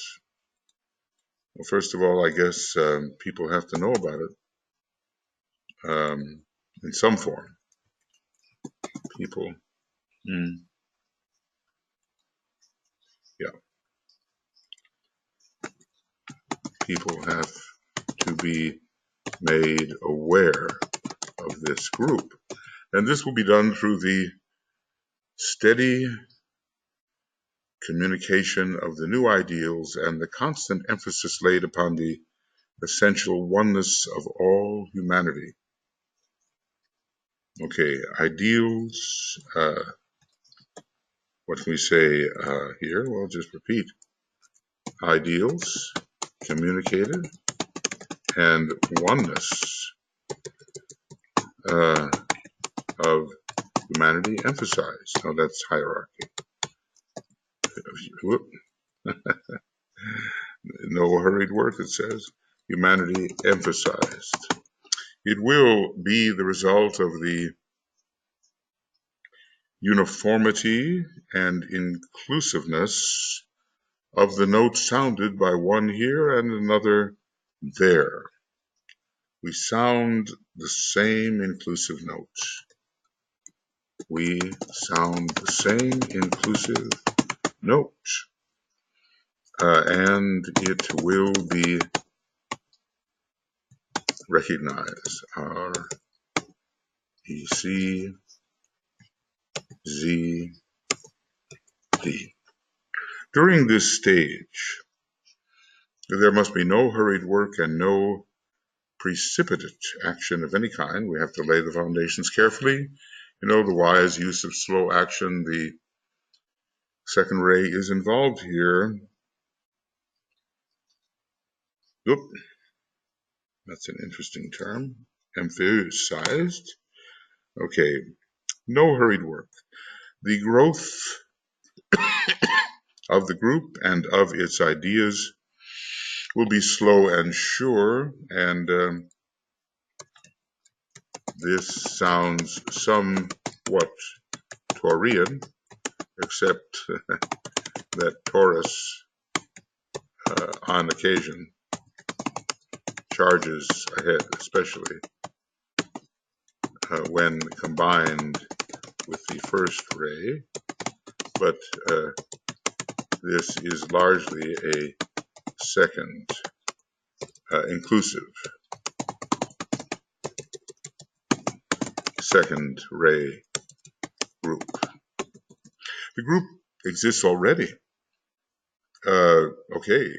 Well, first of all, I guess people have to know about it in some form. People, people have to be made aware of this group. And this will be done through the steady communication of the new ideals and the constant emphasis laid upon the essential oneness of all humanity. Okay, ideals, what can we say here? Well, just repeat. Ideals communicated and oneness of humanity emphasized. Now that's hierarchy. Whoop. No hurried work, it says. Humanity emphasized. It will be the result of the uniformity and inclusiveness of the notes sounded by one here and another there. We sound the same inclusive notes. We sound the same inclusive note, and it will be recognized. R, E, C, Z, D. During this stage, there must be no hurried work and no precipitate action of any kind. We have to lay the foundations carefully. You know, the wise use of slow action. The second ray is involved here. Oop, that's an interesting term. Emphasized. Okay, no hurried work. The growth of the group and of its ideas will be slow and sure, and this sounds somewhat Taurian, except that Taurus, on occasion, charges ahead, especially when combined with the first ray, but this is largely a second inclusive second ray group. The group exists already. Okay,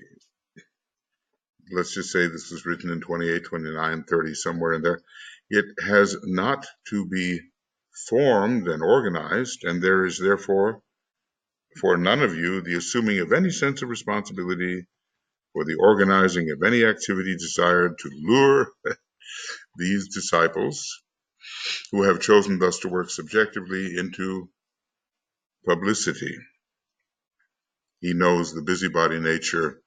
let's just say this was written in 28, 29, 30, somewhere in there. It has not to be formed and organized, and there is therefore, for none of you, the assuming of any sense of responsibility for the organizing of any activity desired to lure these disciples who have chosen thus to work subjectively into publicity. He knows the busybody nature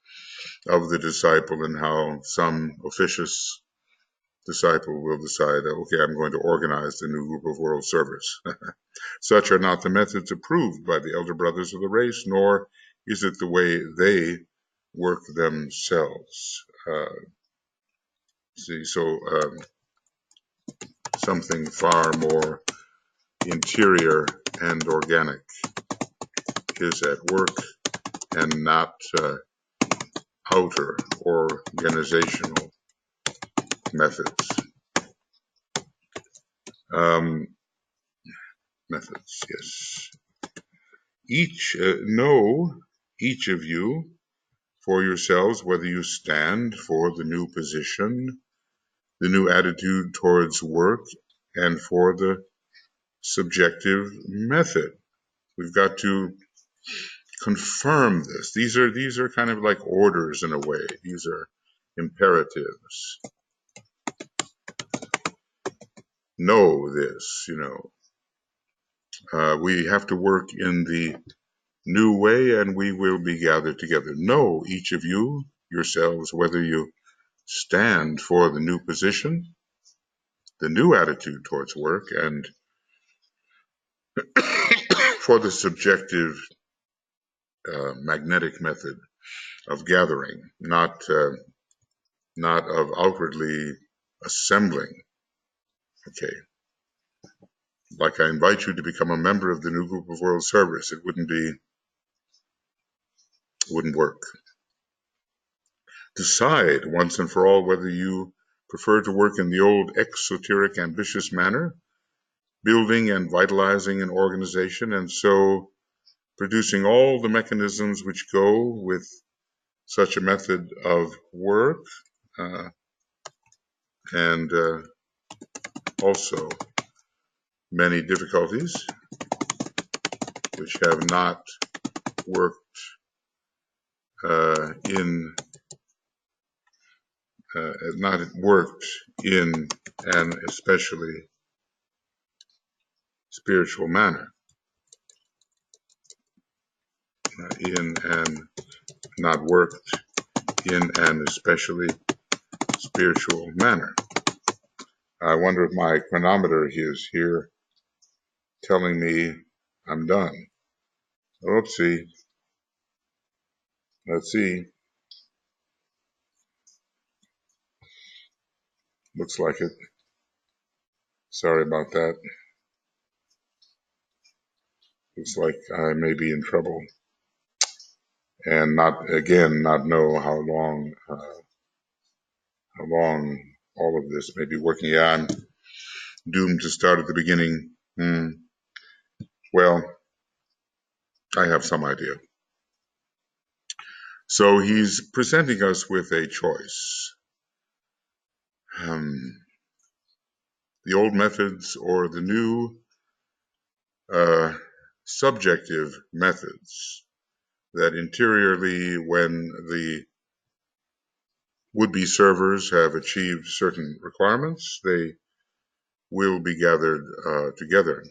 of the disciple and how some officious disciple will decide, okay, I'm going to organize the new group of world servers. Such are not the methods approved by the elder brothers of the race, nor is it the way they work themselves. Something far more interior and organic is at work, and not outer organizational methods. Methods, yes. Know each of you for yourselves whether you stand for the new position, the new attitude towards work, and for the subjective method. We've got to confirm this. These are kind of like orders in a way. These are imperatives. Know this, we have to work in the new way, and we will be gathered together. Know each of you yourselves whether you stand for the new position, the new attitude towards work, and for the subjective magnetic method of gathering, not of outwardly assembling. Okay. Like I invite you to become a member of the new group of world servers. It wouldn't work. Decide once and for all whether you prefer to work in the old exoteric ambitious manner, building and vitalizing an organization, and so producing all the mechanisms which go with such a method of work, and also many difficulties which have not worked in an especially spiritual manner, not worked in an especially spiritual manner. I wonder if my chronometer is here telling me I'm done. Oopsie. Let's see. Looks like it. Sorry about that. Looks like I may be in trouble and not know how long all of this may be working. Yeah, I'm doomed to start at the beginning. Well, I have some idea. So he's presenting us with a choice. The old methods or the new subjective methods that interiorly, when the would-be servers have achieved certain requirements, they will be gathered together,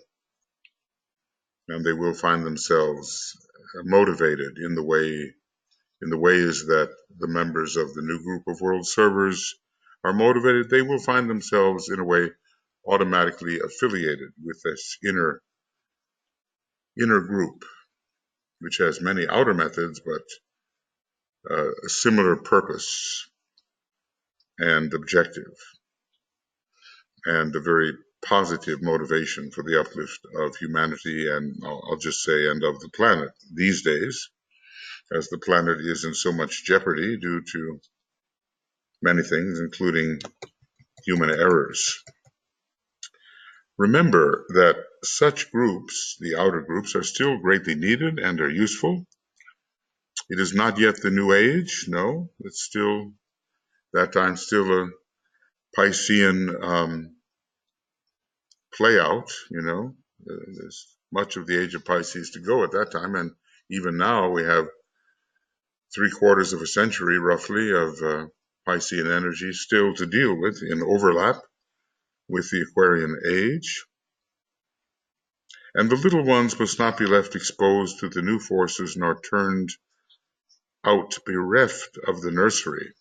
and they will find themselves motivated in the ways that the members of the new group of world servers are motivated. They will find themselves in a way automatically affiliated with this inner group, which has many outer methods, but a similar purpose and objective, and a very positive motivation for the uplift of humanity, and I'll just say, and of the planet these days, as the planet is in so much jeopardy due to many things, including human errors. Remember that such groups, the outer groups, are still greatly needed and are useful. It is not yet the new age, no, it's still, that time, still a Piscean play out, there's much of the age of Pisces to go at that time, and even now we have 3/4 of a century roughly of Piscean energy still to deal with in overlap with the Aquarian age. And the little ones must not be left exposed to the new forces, nor turned out bereft of the nursery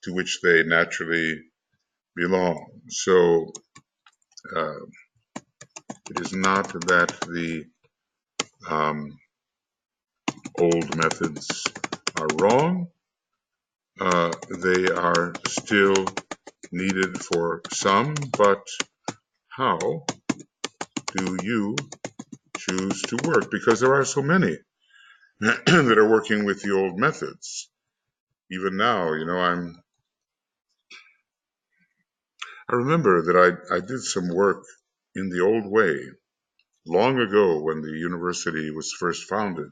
to which they naturally belong. So it is not that the old methods are wrong. They are still needed for some, but how do you choose to work? Because there are so many that are working with the old methods. Even now, I remember that I did some work in the old way long ago when the university was first founded,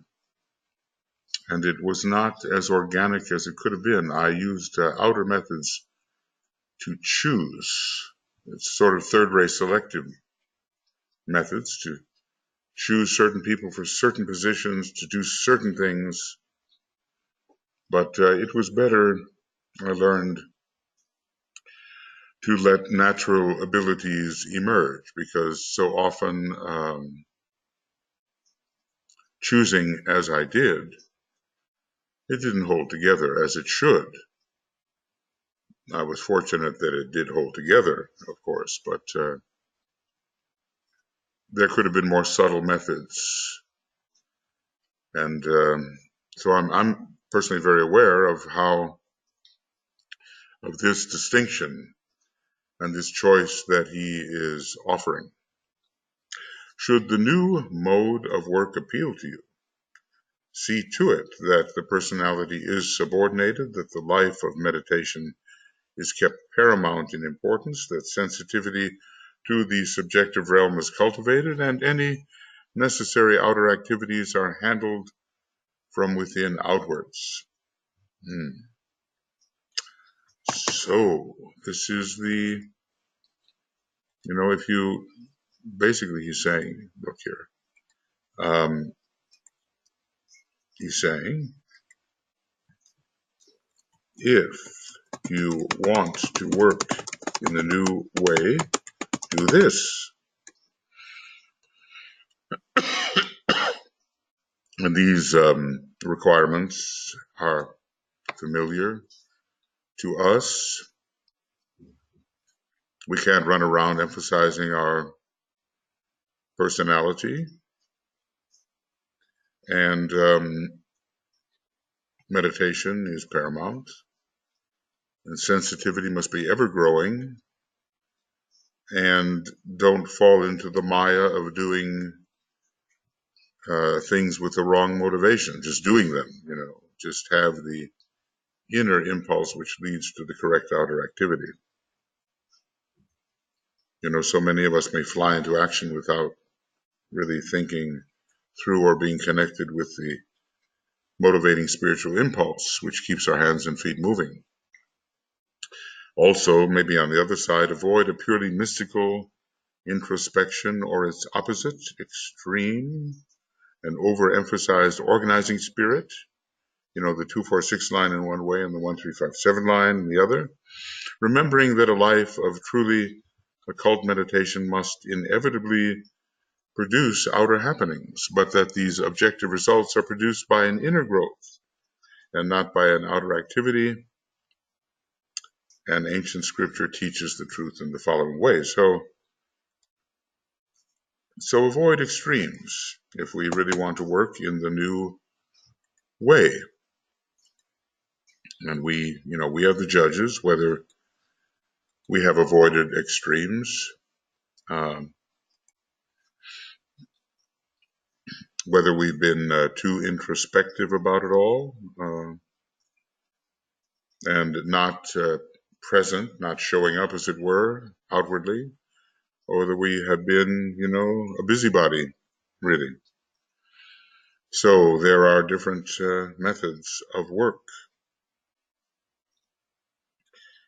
and it was not as organic as it could have been. I used outer methods to choose. It's sort of third-rate selective methods to choose certain people for certain positions to do certain things. But it was better, I learned, to let natural abilities emerge, because so often choosing as I did, it didn't hold together as it should. I was fortunate that it did hold together, of course, but there could have been more subtle methods. And so I'm personally very aware of this distinction and this choice that he is offering. Should the new mode of work appeal to you, see to it that the personality is subordinated, that the life of meditation is kept paramount in importance, that sensitivity to the subjective realm is cultivated, and any necessary outer activities are handled from within outwards. So this is if you, basically he's saying, look here, he's saying, if you want to work in the new way, do this. And these requirements are familiar to us. We can't run around emphasizing our personality. And meditation is paramount, and sensitivity must be ever growing, and don't fall into the maya of doing things with the wrong motivation, just doing them, just have the inner impulse which leads to the correct outer activity. So many of us may fly into action without really thinking through or being connected with the motivating spiritual impulse, which keeps our hands and feet moving. Also, maybe on the other side, avoid a purely mystical introspection or its opposite, extreme and overemphasized organizing spirit. The 246 line in one way and the 1357 line in the other. Remembering that a life of truly occult meditation must inevitably produce outer happenings, but that these objective results are produced by an inner growth and not by an outer activity. And ancient scripture teaches the truth in the following way. So avoid extremes if we really want to work in the new way. And we are the judges, whether we have avoided extremes, whether we've been too introspective about it all, and not present, not showing up, as it were, outwardly, or that we have been, a busybody, really. So there are different methods of work,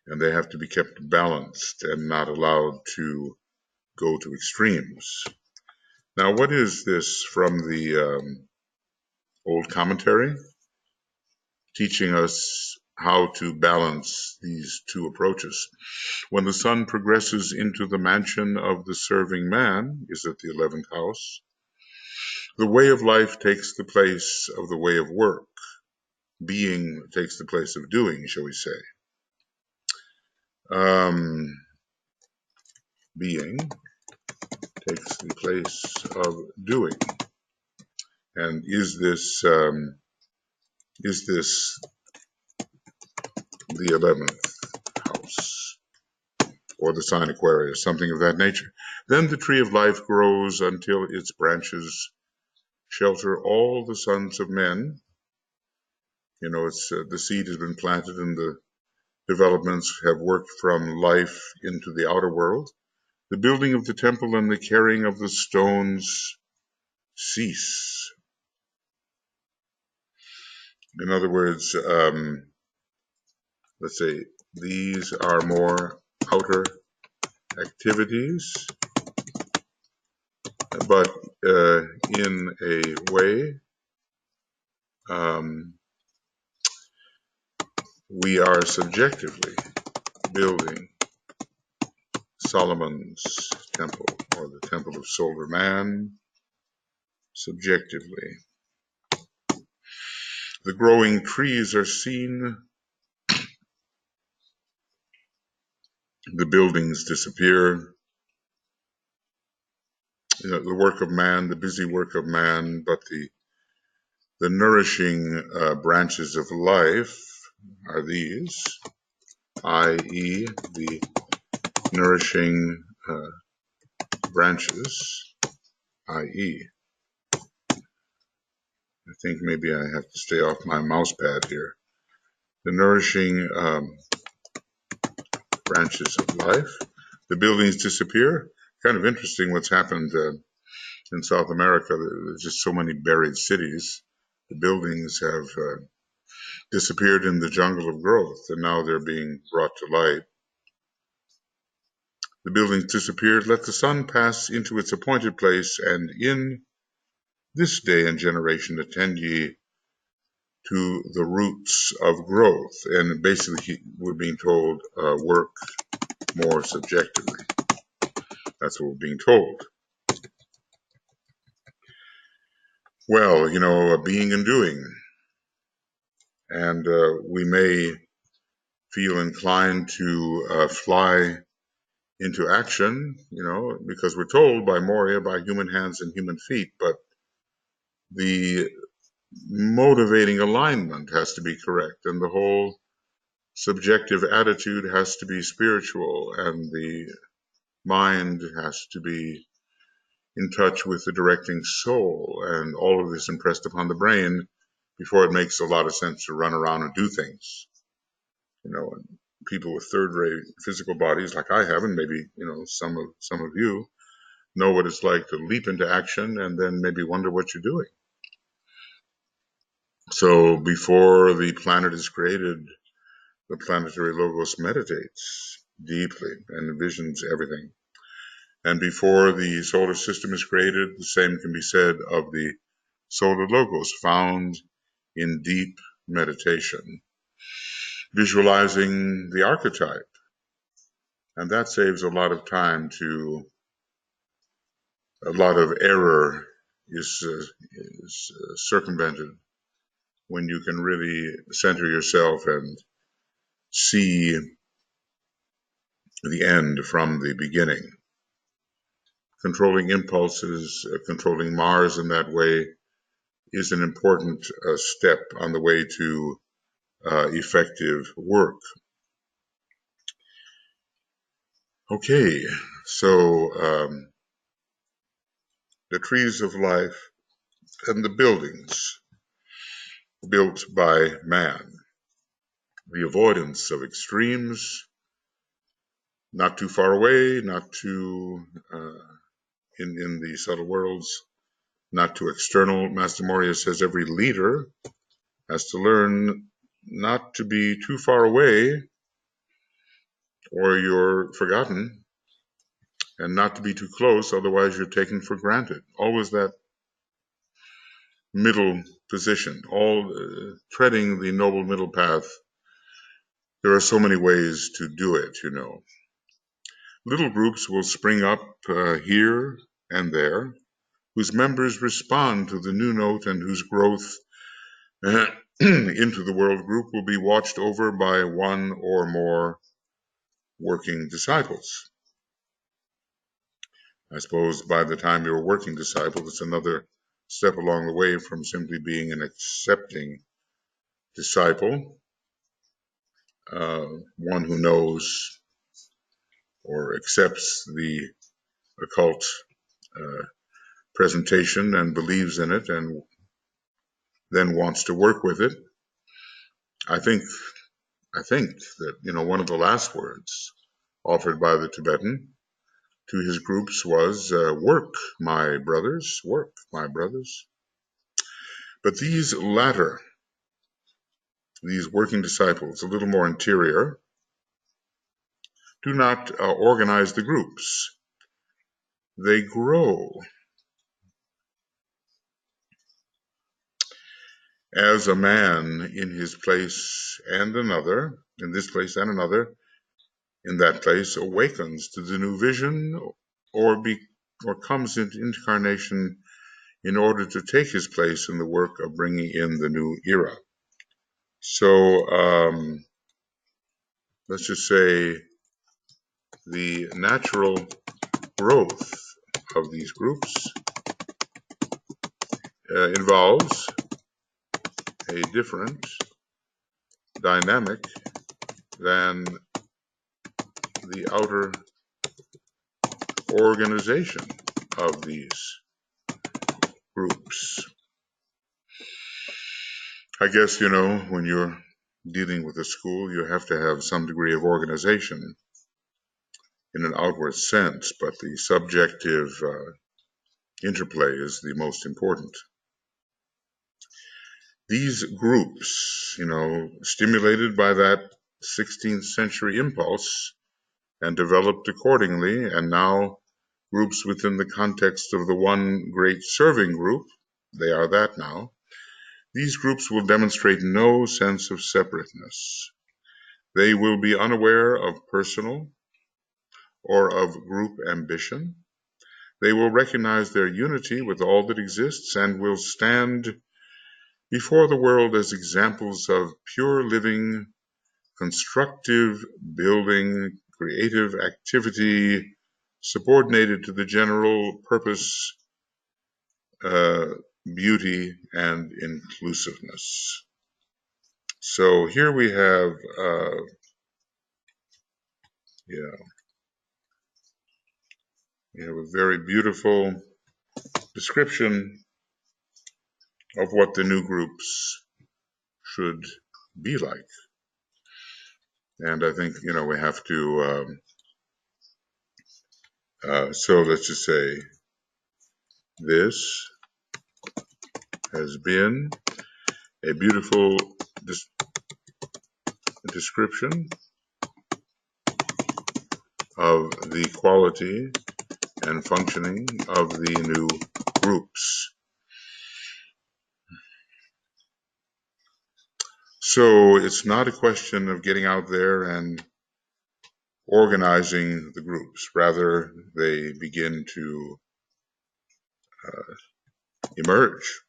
and they have to be kept balanced and not allowed to go to extremes. Now, what is this from the old commentary? Teaching us how to balance these two approaches. When the sun progresses into the mansion of the serving man, is it the 11th house? The way of life takes the place of the way of work. Being takes the place of doing, shall we say. Being takes the place of doing. And is this the 11th house, or the sign Aquarius, something of that nature? Then the tree of life grows until its branches shelter all the sons of men. It's the seed has been planted, and the developments have worked from life into the outer world. The building of the temple and the carrying of the stones cease. In other words, let's say these are more outer activities, but in a way, we are subjectively building Solomon's temple, or the temple of solar man, subjectively. The growing trees are seen, the buildings disappear, the work of man, the busy work of man, but the nourishing branches of life are these, i.e. the nourishing branches, i.e. I think maybe I have to stay off my mouse pad here. The nourishing branches of life. The buildings disappear. Kind of interesting what's happened in South America. There's just so many buried cities. The buildings have disappeared in the jungle of growth, and now they're being brought to light. The buildings disappeared. Let the sun pass into its appointed place, and in this day and generation attend ye to the roots of growth. And basically, we're being told work more subjectively. That's what we're being told. Well, being and doing. And we may feel inclined to fly into action, because we're told by Moria, by human hands and human feet, but the motivating alignment has to be correct, and the whole subjective attitude has to be spiritual, and the mind has to be in touch with the directing soul, and all of this impressed upon the brain before it makes a lot of sense to run around and do things. And people with third-rate physical bodies like I have, and maybe some of you know what it's like to leap into action and then maybe wonder what you're doing. So before the planet is created, the planetary logos meditates deeply and envisions everything. And before the solar system is created, the same can be said of the solar logos, found in deep meditation, visualizing the archetype. And that saves a lot of time a lot of error is circumvented when you can really center yourself and see the end from the beginning. Controlling impulses, controlling Mars in that way is an important step on the way to effective work. Okay, so the trees of life and the buildings built by man, the avoidance of extremes, not too far away, not too in the subtle worlds, not too external. Master Moria says every leader has to learn not to be too far away or you're forgotten, and not to be too close, otherwise you're taken for granted. Always that middle position, all treading the noble middle path. There are so many ways to do it, Little groups will spring up here and there, whose members respond to the new note and whose growth into the world group will be watched over by one or more working disciples. I suppose by the time you're a working disciple, it's another step along the way from simply being an accepting disciple, one who knows or accepts the occult presentation and believes in it and then wants to work with it. I think that one of the last words offered by the Tibetan to his groups was, work, my brothers, work, my brothers. But these working disciples, a little more interior, do not organize the groups. They grow. As a man in his place and another, in this place and another, in that place, awakens to the new vision or comes into incarnation in order to take his place in the work of bringing in the new era. So let's just say the natural growth of these groups involves a different dynamic than the outer organization of these groups. I guess, when you're dealing with a school, you have to have some degree of organization in an outward sense, but the subjective interplay is the most important. These groups, stimulated by that 16th century impulse and developed accordingly, and now groups within the context of the one great serving group, they are that now, these groups will demonstrate no sense of separateness. They will be unaware of personal or of group ambition. They will recognize their unity with all that exists and will stand before the world as examples of pure living, constructive building, creative activity, subordinated to the general purpose beauty, and inclusiveness. So here we have, we have a very beautiful description of what the new groups should be like. And I think, we have to, so let's just say this has been a beautiful description of the quality and functioning of the new groups. So it's not a question of getting out there and organizing the groups. Rather, they begin to emerge,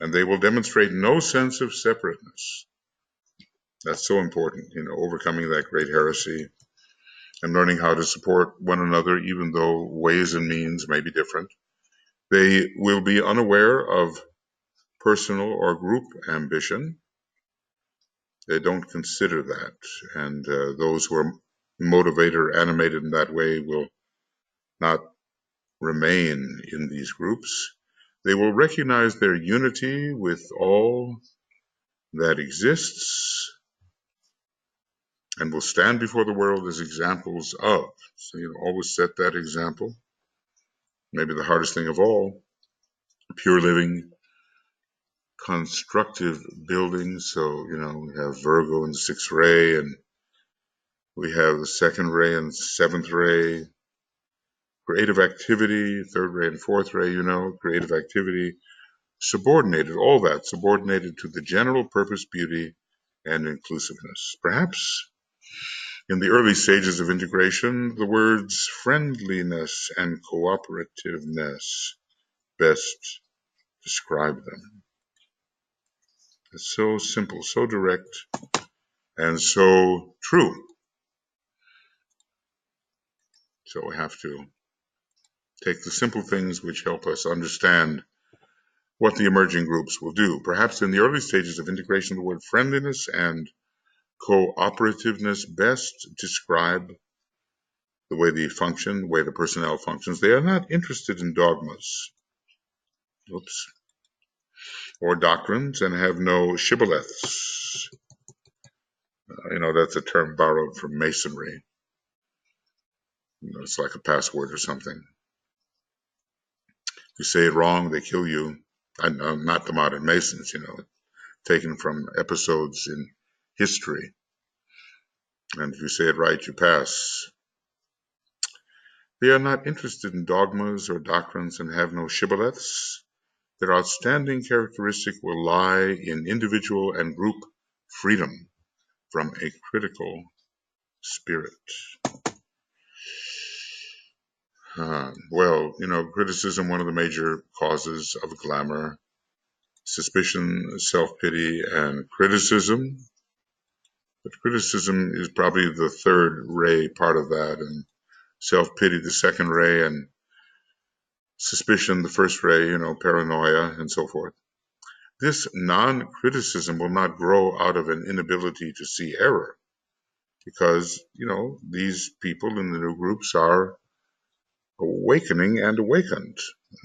and they will demonstrate no sense of separateness. That's so important, overcoming that great heresy and learning how to support one another, even though ways and means may be different. They will be unaware of personal or group ambition. They don't consider that, and those who are motivated or animated in that way will not remain in these groups. They will recognize their unity with all that exists and will stand before the world as examples of. So always set that example. Maybe the hardest thing of all, pure living, constructive building. So, we have Virgo and the sixth ray, and we have the second ray and seventh ray, creative activity, third ray and fourth ray, creative activity, subordinated, all that subordinated to the general purpose, beauty, and inclusiveness. Perhaps in the early stages of integration, the words friendliness and cooperativeness best describe them. It's so simple, so direct, and so true. So we have to take the simple things which help us understand what the emerging groups will do. Perhaps in the early stages of integration, the word friendliness and cooperativeness best describe the way they function, the way the personnel functions. They are not interested in dogmas, or doctrines, and have no shibboleths. That's a term borrowed from Masonry. It's like a password or something. If you say it wrong, they kill you. Not the modern Masons, taken from episodes in history. And if you say it right, you pass. They are not interested in dogmas or doctrines and have no shibboleths. Their outstanding characteristic will lie in individual and group freedom from a critical spirit. Criticism, one of the major causes of glamour, suspicion, self-pity, and criticism. But criticism is probably the third ray part of that, and self-pity the second ray, and suspicion the first ray, paranoia, and so forth. This non-criticism will not grow out of an inability to see error, because, these people in the new groups are awakening and awakened.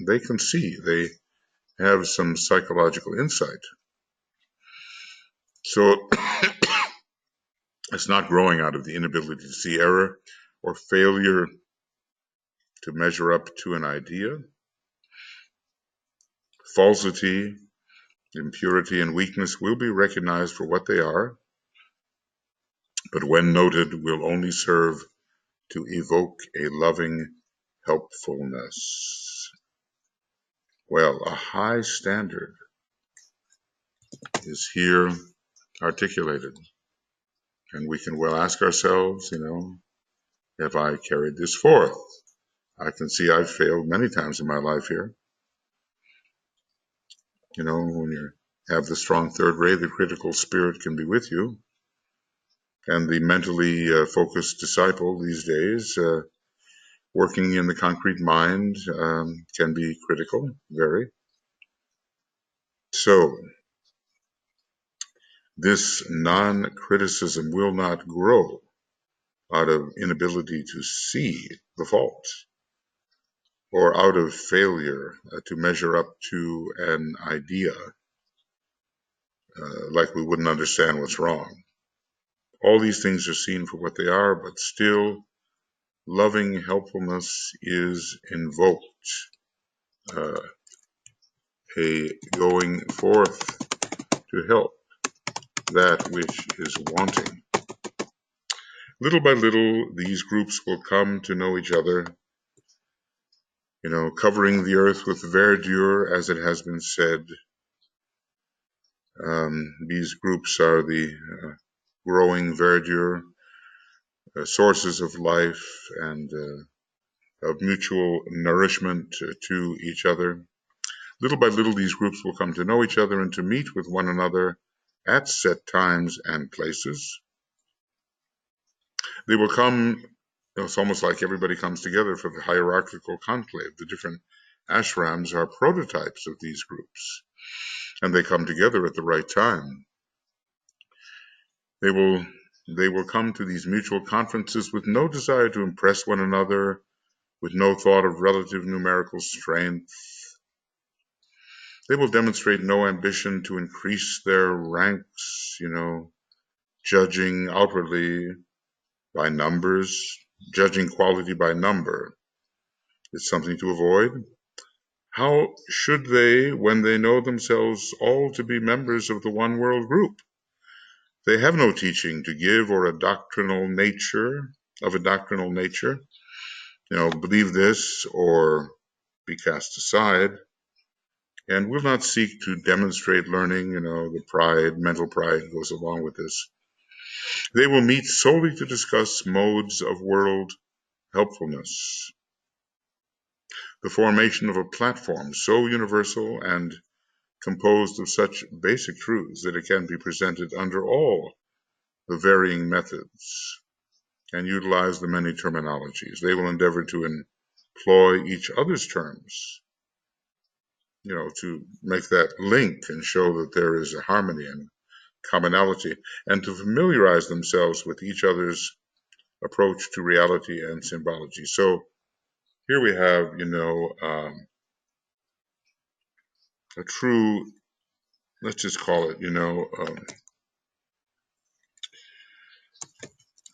They can see, they have some psychological insight. So it's not growing out of the inability to see error or failure to measure up to an idea. Falsity, impurity, and weakness will be recognized for what they are, but when noted, will only serve to evoke a loving helpfulness. Well, a high standard is here articulated, and we can well ask ourselves, have I carried this forth? I can see I've failed many times in my life here. When you have the strong third ray, the critical spirit can be with you. And the mentally focused disciple these days, working in the concrete mind, can be critical, very. So this non-criticism will not grow out of inability to see the fault or out of failure to measure up to an idea, like we wouldn't understand what's wrong. All these things are seen for what they are, but still loving helpfulness is invoked, a going forth to help that which is wanting. Little by little, these groups will come to know each other, covering the earth with verdure, as it has been said. These groups are the growing verdure, sources of life and of mutual nourishment to each other. Little by little, these groups will come to know each other and to meet with one another at set times and places. They will come, it's almost like everybody comes together for the hierarchical conclave. The different ashrams are prototypes of these groups, and they come together at the right time. They will come to these mutual conferences with no desire to impress one another, with no thought of relative numerical strength. They will demonstrate no ambition to increase their ranks, judging outwardly by numbers, judging quality by number. It's something to avoid. How should they when they know themselves all to be members of the one world group? They have no teaching to give or a doctrinal nature, believe this or be cast aside, and will not seek to demonstrate learning, the pride, mental pride goes along with this. They will meet solely to discuss modes of world helpfulness, the formation of a platform so universal and composed of such basic truths that it can be presented under all the varying methods and utilize the many terminologies. They will endeavor to employ each other's terms, to make that link and show that there is a harmony and commonality, and to familiarize themselves with each other's approach to reality and symbology. So here we have, a true, let's just call it,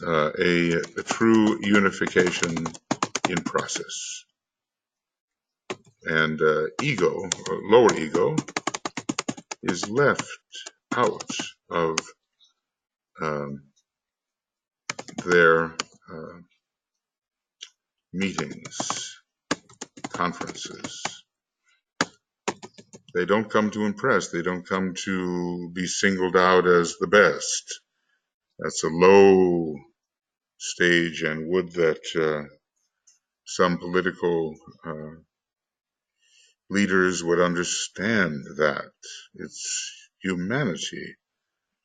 a true unification in process. And ego, or lower ego, is left out of their meetings, conferences. They don't come to impress. They don't come to be singled out as the best. That's a low stage, and would that some political leaders would understand that. It's humanity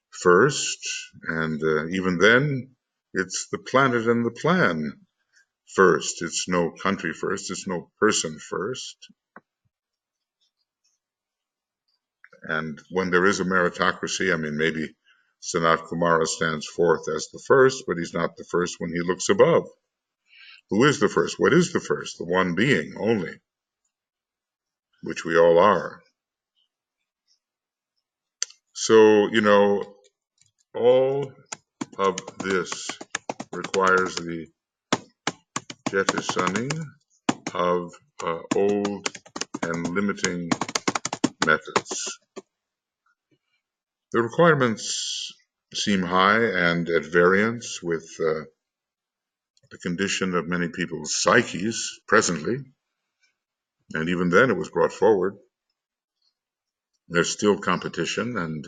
first, and even then, it's the planet and the plan first. It's no country first. It's no person first. And when there is a meritocracy, maybe Sanat Kumara stands forth as the first, but he's not the first when he looks above. Who is the first? What is the first? The one being only, which we all are. So, all of this requires the jettisoning of old and limiting methods. The requirements seem high and at variance with the condition of many people's psyches presently, and even then it was brought forward. There's still competition, and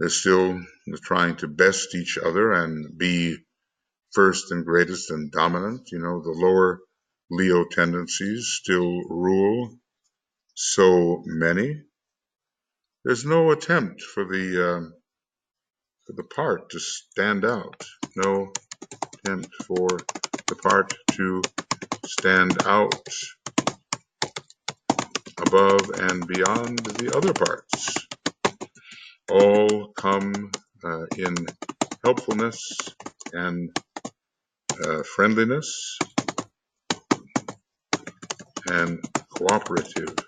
they're still trying to best each other and be first and greatest and dominant. The lower Leo tendencies still rule so many. There's no attempt for the part to stand out. No attempt for the part to stand out above and beyond the other parts, all come in helpfulness and friendliness and cooperativeness.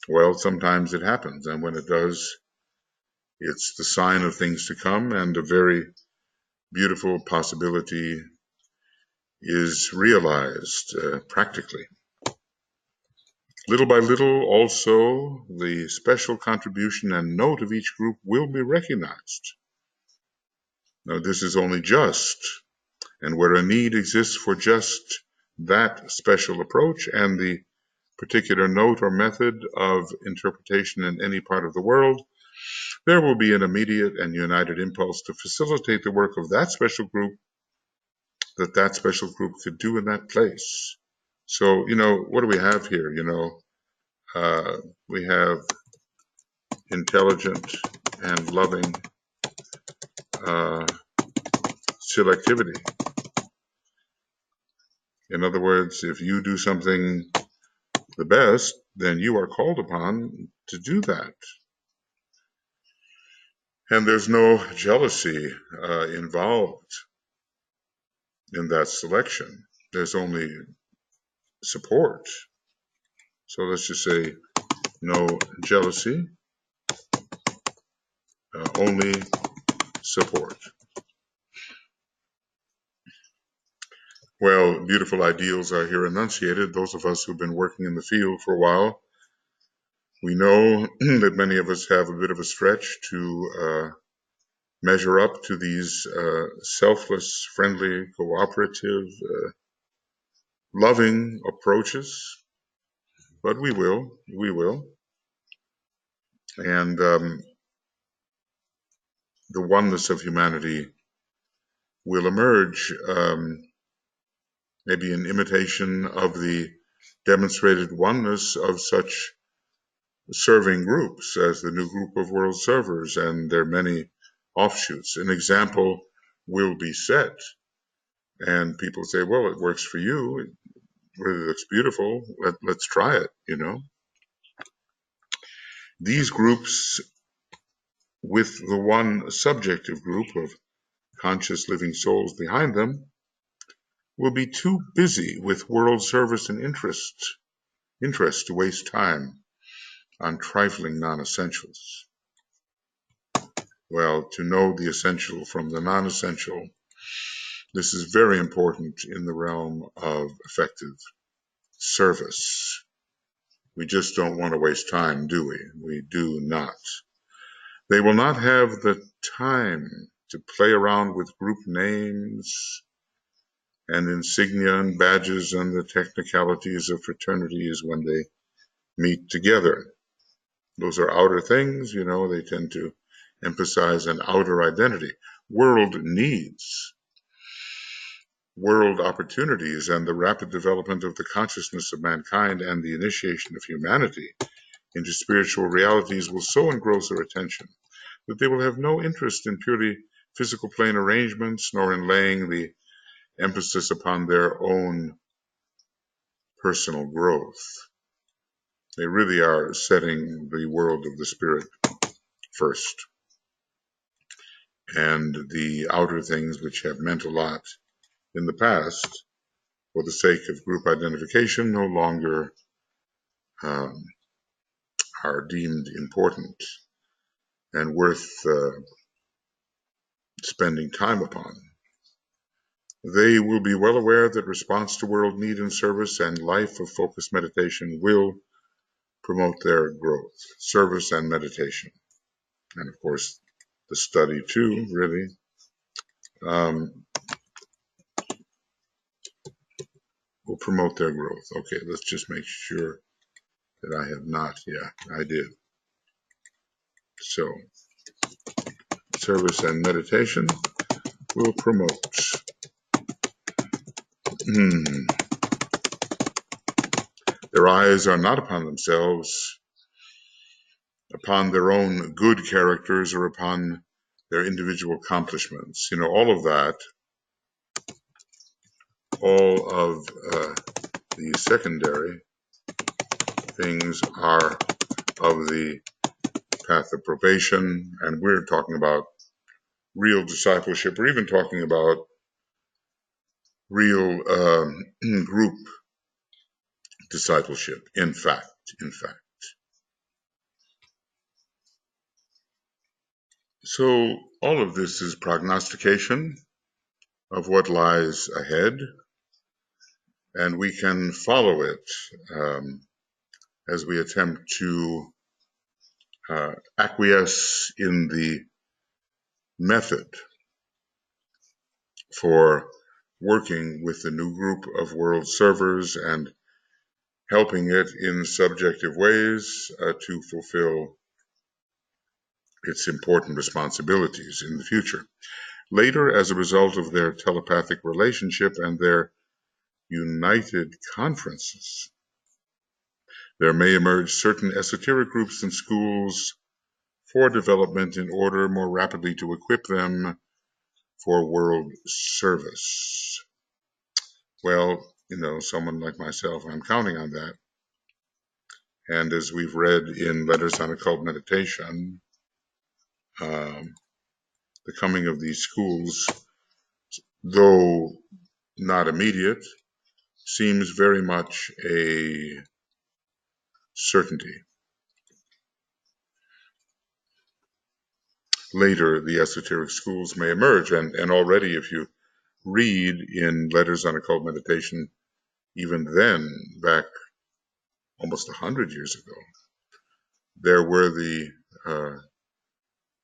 Well, sometimes it happens, and when it does, it's the sign of things to come, and a very beautiful possibility is realized practically. Little by little, also, the special contribution and note of each group will be recognized. Now, this is only just, and where a need exists for just that special approach and the particular note or method of interpretation in any part of the world, there will be an immediate and united impulse to facilitate the work of that special group that special group could do in that place. So, what do we have here? We have intelligent and loving selectivity. In other words, if you do something the best, then you are called upon to do that. And there's no jealousy involved in that selection. There's only support. So let's just say no jealousy, only support. Well, beautiful ideals are here enunciated. Those of us who've been working in the field for a while, we know that many of us have a bit of a stretch to measure up to these selfless, friendly, cooperative, loving approaches. But we will. And the oneness of humanity will emerge, maybe in imitation of the demonstrated oneness of such serving groups as the new group of world servers and their many offshoots. An example will be set, and people say, well, it works for you. It really looks beautiful. Let's try it, These groups, with the one subjective group of conscious living souls behind them, will be too busy with world service and interest to waste time on trifling non-essentials. Well, to know the essential from the non-essential, this is very important in the realm of effective service. We just don't want to waste time, do we? We do not. They will not have the time to play around with group names and insignia and badges and the technicalities of fraternities when they meet together. Those are outer things, they tend to emphasize an outer identity. World needs, world opportunities, and the rapid development of the consciousness of mankind and the initiation of humanity into spiritual realities will so engross their attention that they will have no interest in purely physical plane arrangements, nor in laying the emphasis upon their own personal growth. They really are setting the world of the spirit first. And the outer things which have meant a lot in the past, for the sake of group identification, no longer are deemed important and worth spending time upon. They will be well aware that response to world need and service and life of focused meditation will promote their growth, service and meditation. And of course, the study too, really. Will promote their growth. Okay, let's just make sure that I have not. Yeah, I did. So, service and meditation will promote. Their eyes are not upon themselves, upon their own good characters, or upon their individual accomplishments. All of that, all of the secondary things are of the path of probation, and we're talking about real discipleship. We're even talking about real group discipleship. In fact. So all of this is prognostication of what lies ahead, and we can follow it as we attempt to acquiesce in the method for working with the new group of world servers and helping it in subjective ways to fulfill its important responsibilities in the future. Later, as a result of their telepathic relationship and their united conferences, there may emerge certain esoteric groups and schools for development in order more rapidly to equip them for world service. Well, someone like myself, I'm counting on that. And as we've read in Letters on Occult Meditation, the coming of these schools, though not immediate, seems very much a certainty. Later, the esoteric schools may emerge, and already if you read in Letters on Occult Meditation, even then, back almost 100 years ago, there were the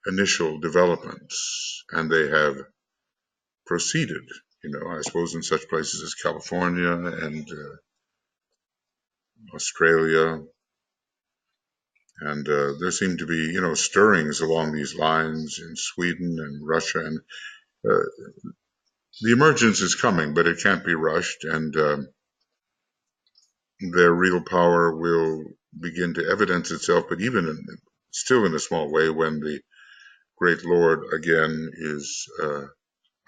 initial developments, and they have proceeded, I suppose in such places as California and Australia, and there seem to be, stirrings along these lines in Sweden and Russia, and the emergence is coming, but it can't be rushed, and their real power will begin to evidence itself, but still in a small way, when the great Lord again is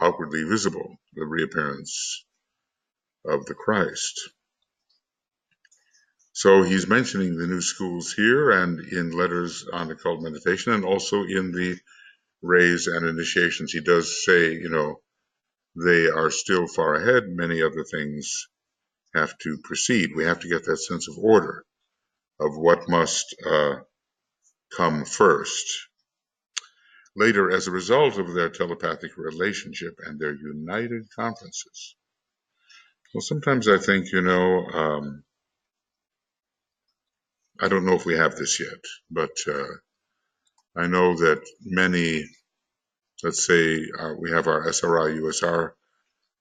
outwardly visible, the reappearance of the Christ. So he's mentioning the new schools here and in Letters on Occult Meditation, and also in the Rays and Initiations. He does say, they are still far ahead. Many other things have to proceed. We have to get that sense of order of what must come first. Later, as a result of their telepathic relationship and their united conferences. Well, sometimes I think, I don't know if we have this yet, but I know that many, let's say we have our SRI, USR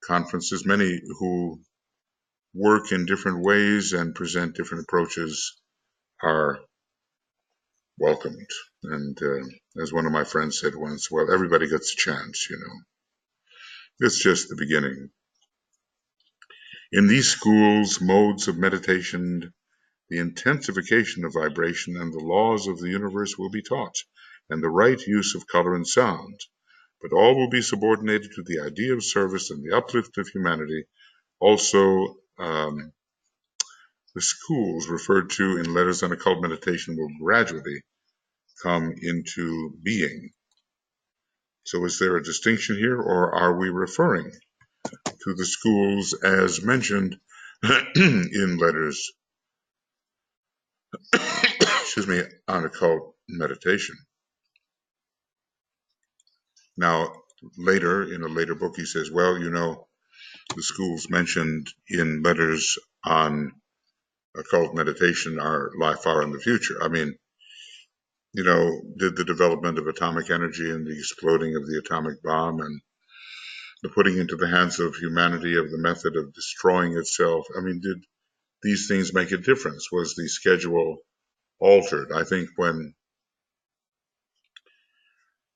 conferences, many who work in different ways and present different approaches are welcomed. And as one of my friends said once, well, everybody gets a chance, It's just the beginning. In these schools, modes of meditation, the intensification of vibration and the laws of the universe will be taught, and the right use of color and sound. But all will be subordinated to the idea of service and the uplift of humanity. Also, the schools referred to in Letters on Occult Meditation will gradually come into being. So is there a distinction here, or are we referring to the schools as mentioned in Letters on Occult Meditation? Now, later, in a later book, he says, well, the schools mentioned in Letters on Occult Meditation lie far in the future. I mean, did the development of atomic energy and the exploding of the atomic bomb and the putting into the hands of humanity of the method of destroying itself, did these things make a difference? Was the schedule altered? I think when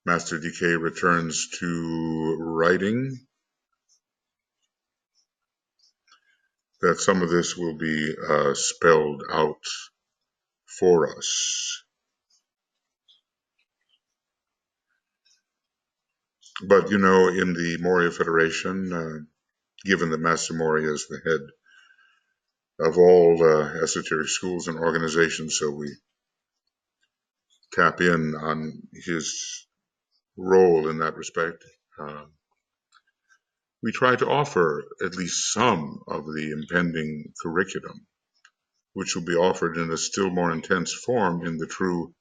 Master DK returns to writing, that some of this will be spelled out for us. But, in the Moria Federation, given that Master Moria is the head of all esoteric schools and organizations, so we tap in on his role in that respect. Uh, we try to offer at least some of the impending curriculum, which will be offered in a still more intense form in the true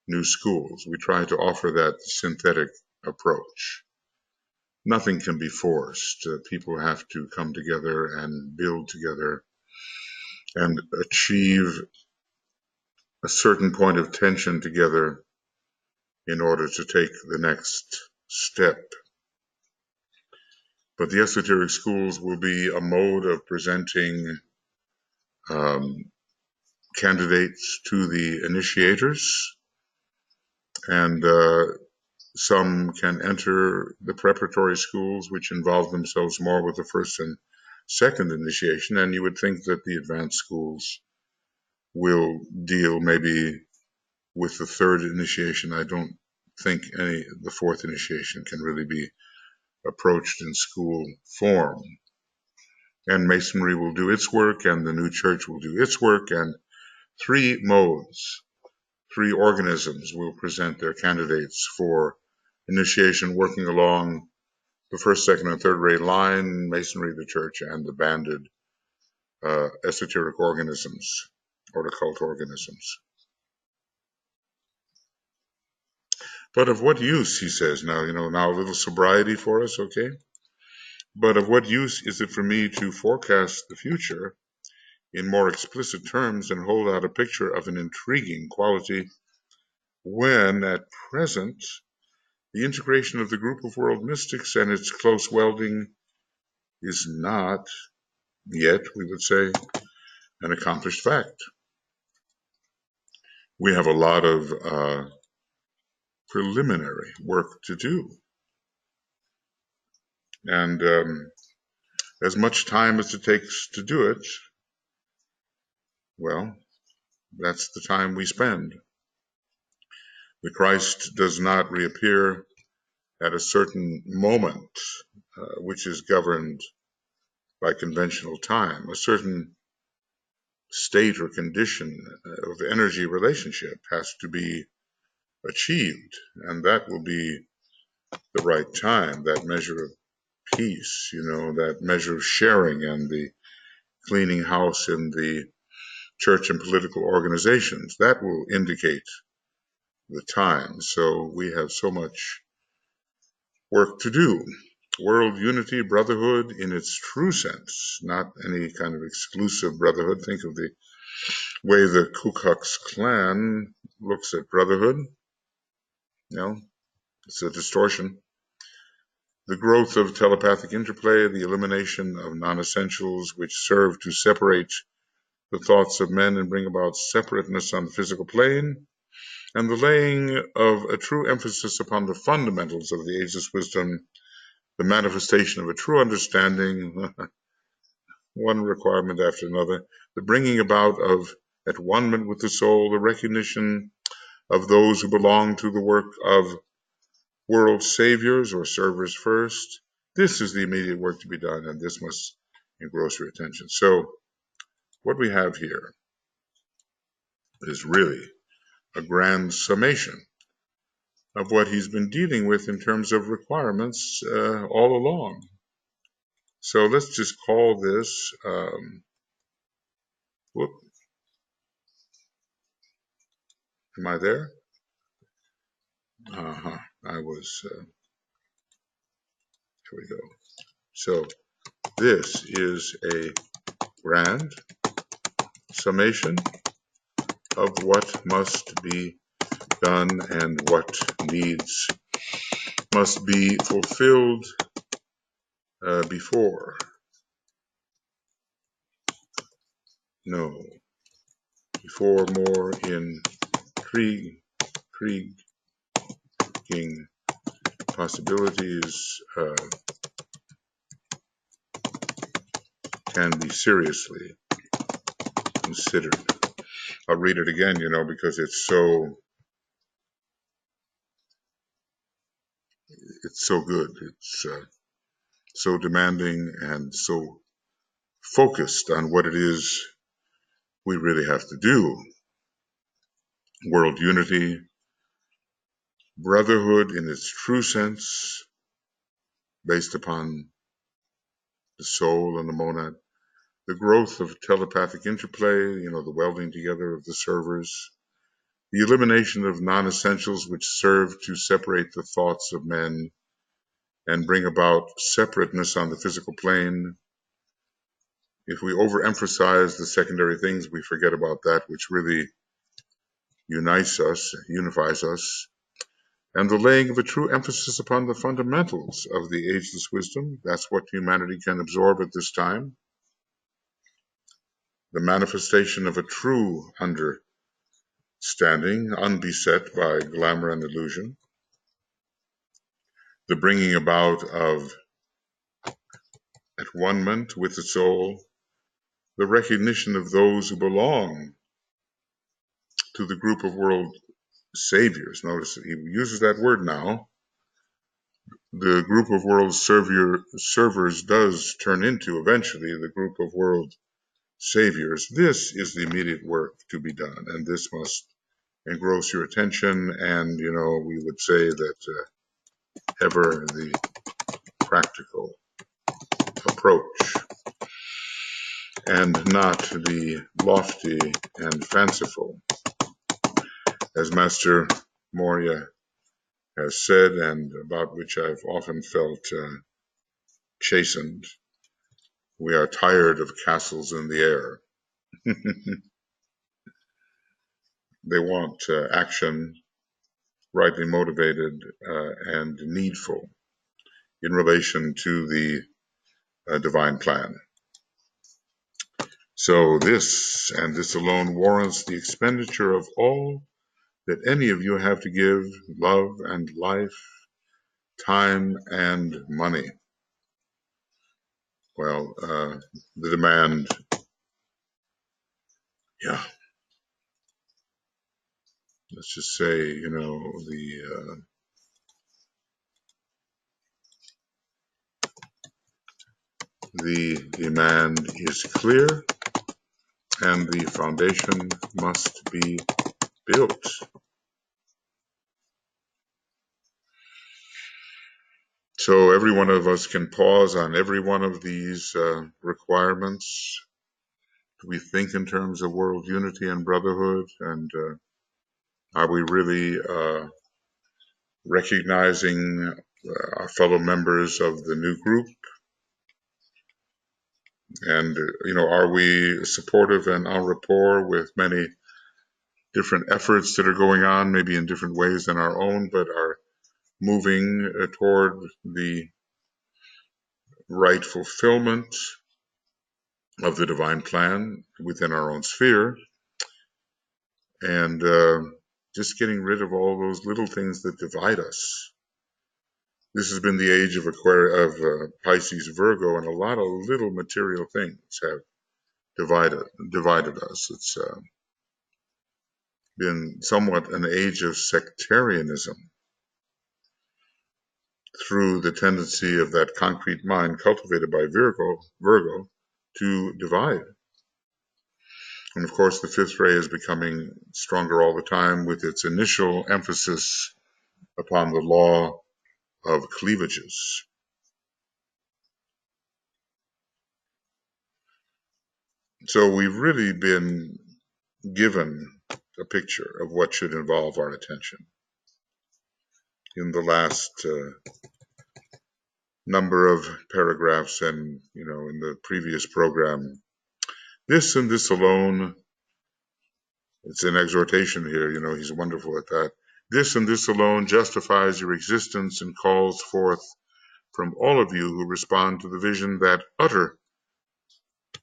new schools. We try to offer that synthetic approach. Nothing can be forced. People have to come together and build together and achieve a certain point of tension together in order to take the next step. But the esoteric schools will be a mode of presenting um, candidates to the initiators, and some can enter the preparatory schools, which involve themselves more with the first and second initiation, and you would think that the advanced schools will deal maybe with the third initiation. I don't think the fourth initiation can really be approached in school form. And Masonry will do its work, and the new church will do its work, and three modes, three organisms will present their candidates for initiation, working along the first, second, and third rate line: Masonry, the church, and the banded esoteric organisms or occult organisms. But of what use, he says, now a little sobriety for us, okay? But of what use is it for me to forecast the future in more explicit terms and hold out a picture of an intriguing quality when, at present, the integration of the group of world mystics and its close welding is not yet, we would say, an accomplished fact? We have a lot of preliminary work to do. And as much time as it takes to do it, well, that's the time we spend. The Christ does not reappear at a certain moment, which is governed by conventional time. A certain state or condition of energy relationship has to be achieved, and that will be the right time, that measure of peace, that measure of sharing, and the cleaning house in the church and political organizations. That will indicate the time. So we have so much work to do. World unity, brotherhood in its true sense, not any kind of exclusive brotherhood. Think of the way the Ku Klux Klan looks at brotherhood. It's a distortion. The growth of telepathic interplay, the elimination of non-essentials which serve to separate the thoughts of men and bring about separateness on the physical plane, and the laying of a true emphasis upon the fundamentals of the ageless wisdom, the manifestation of a true understanding, one requirement after another, the bringing about of at one-ment with the soul, the recognition of those who belong to the work of world saviors or servers first. This is the immediate work to be done, and this must engross your attention. So what we have here is really a grand summation of what he's been dealing with in terms of requirements all along. So let's just call this, am I there? I was, here we go. So this is a grand summation of what must be done and what needs must be fulfilled before more intriguing possibilities can be seriously considered. I'll read it again, because it's so good. It's so demanding and so focused on what it is we really have to do. World unity, brotherhood in its true sense, based upon the soul and the monad, the growth of telepathic interplay, the welding together of the servers, the elimination of non-essentials which serve to separate the thoughts of men and bring about separateness on the physical plane. If we overemphasize the secondary things, we forget about that which really unites us, unifies us, and the laying of a true emphasis upon the fundamentals of the ageless wisdom. That's what humanity can absorb at this time. The manifestation of a true understanding, unbeset by glamour and illusion. The bringing about of at one-ment with the soul, the recognition of those who belong to the group of world saviors. Notice he uses that word now. The group of world servers does turn into eventually the group of world saviors. This is the immediate work to be done, and this must engross your attention. And, we would say that ever the practical approach and not the lofty and fanciful. As Master Moria has said, and about which I've often felt chastened, we are tired of castles in the air. They want action, rightly motivated and needful in relation to the divine plan. So this, and this alone, warrants the expenditure of all that any of you have to give: love and life, time and money. Well, the demand, let's just say, the demand is clear and the foundation must be built. So every one of us can pause on every one of these requirements. Do we think in terms of world unity and brotherhood? And are we really recognizing our fellow members of the new group? And, are we supportive and en rapport with many different efforts that are going on, maybe in different ways than our own, but are moving toward the right fulfillment of the divine plan within our own sphere, and just getting rid of all those little things that divide us. This has been the age of Pisces, Virgo, and a lot of little material things have divided us. It's been somewhat an age of sectarianism through the tendency of that concrete mind cultivated by Virgo to divide. And of course, the fifth ray is becoming stronger all the time with its initial emphasis upon the law of cleavages. So we've really been given a picture of what should involve our attention. In the last number of paragraphs and, in the previous program, this and this alone, it's an exhortation here, he's wonderful at that. This and this alone justifies your existence and calls forth from all of you who respond to the vision that utter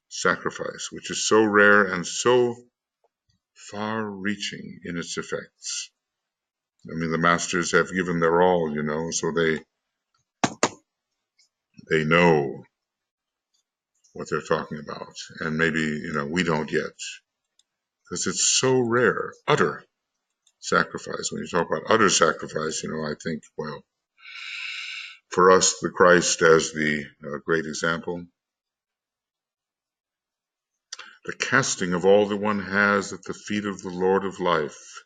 sacrifice, which is so rare and so far-reaching in its effects. I mean, the masters have given their all, so they know what they're talking about. And maybe, we don't yet, because it's so rare. Utter sacrifice. When you talk about utter sacrifice, I think, well, for us, the Christ as the great example, the casting of all that one has at the feet of the Lord of life,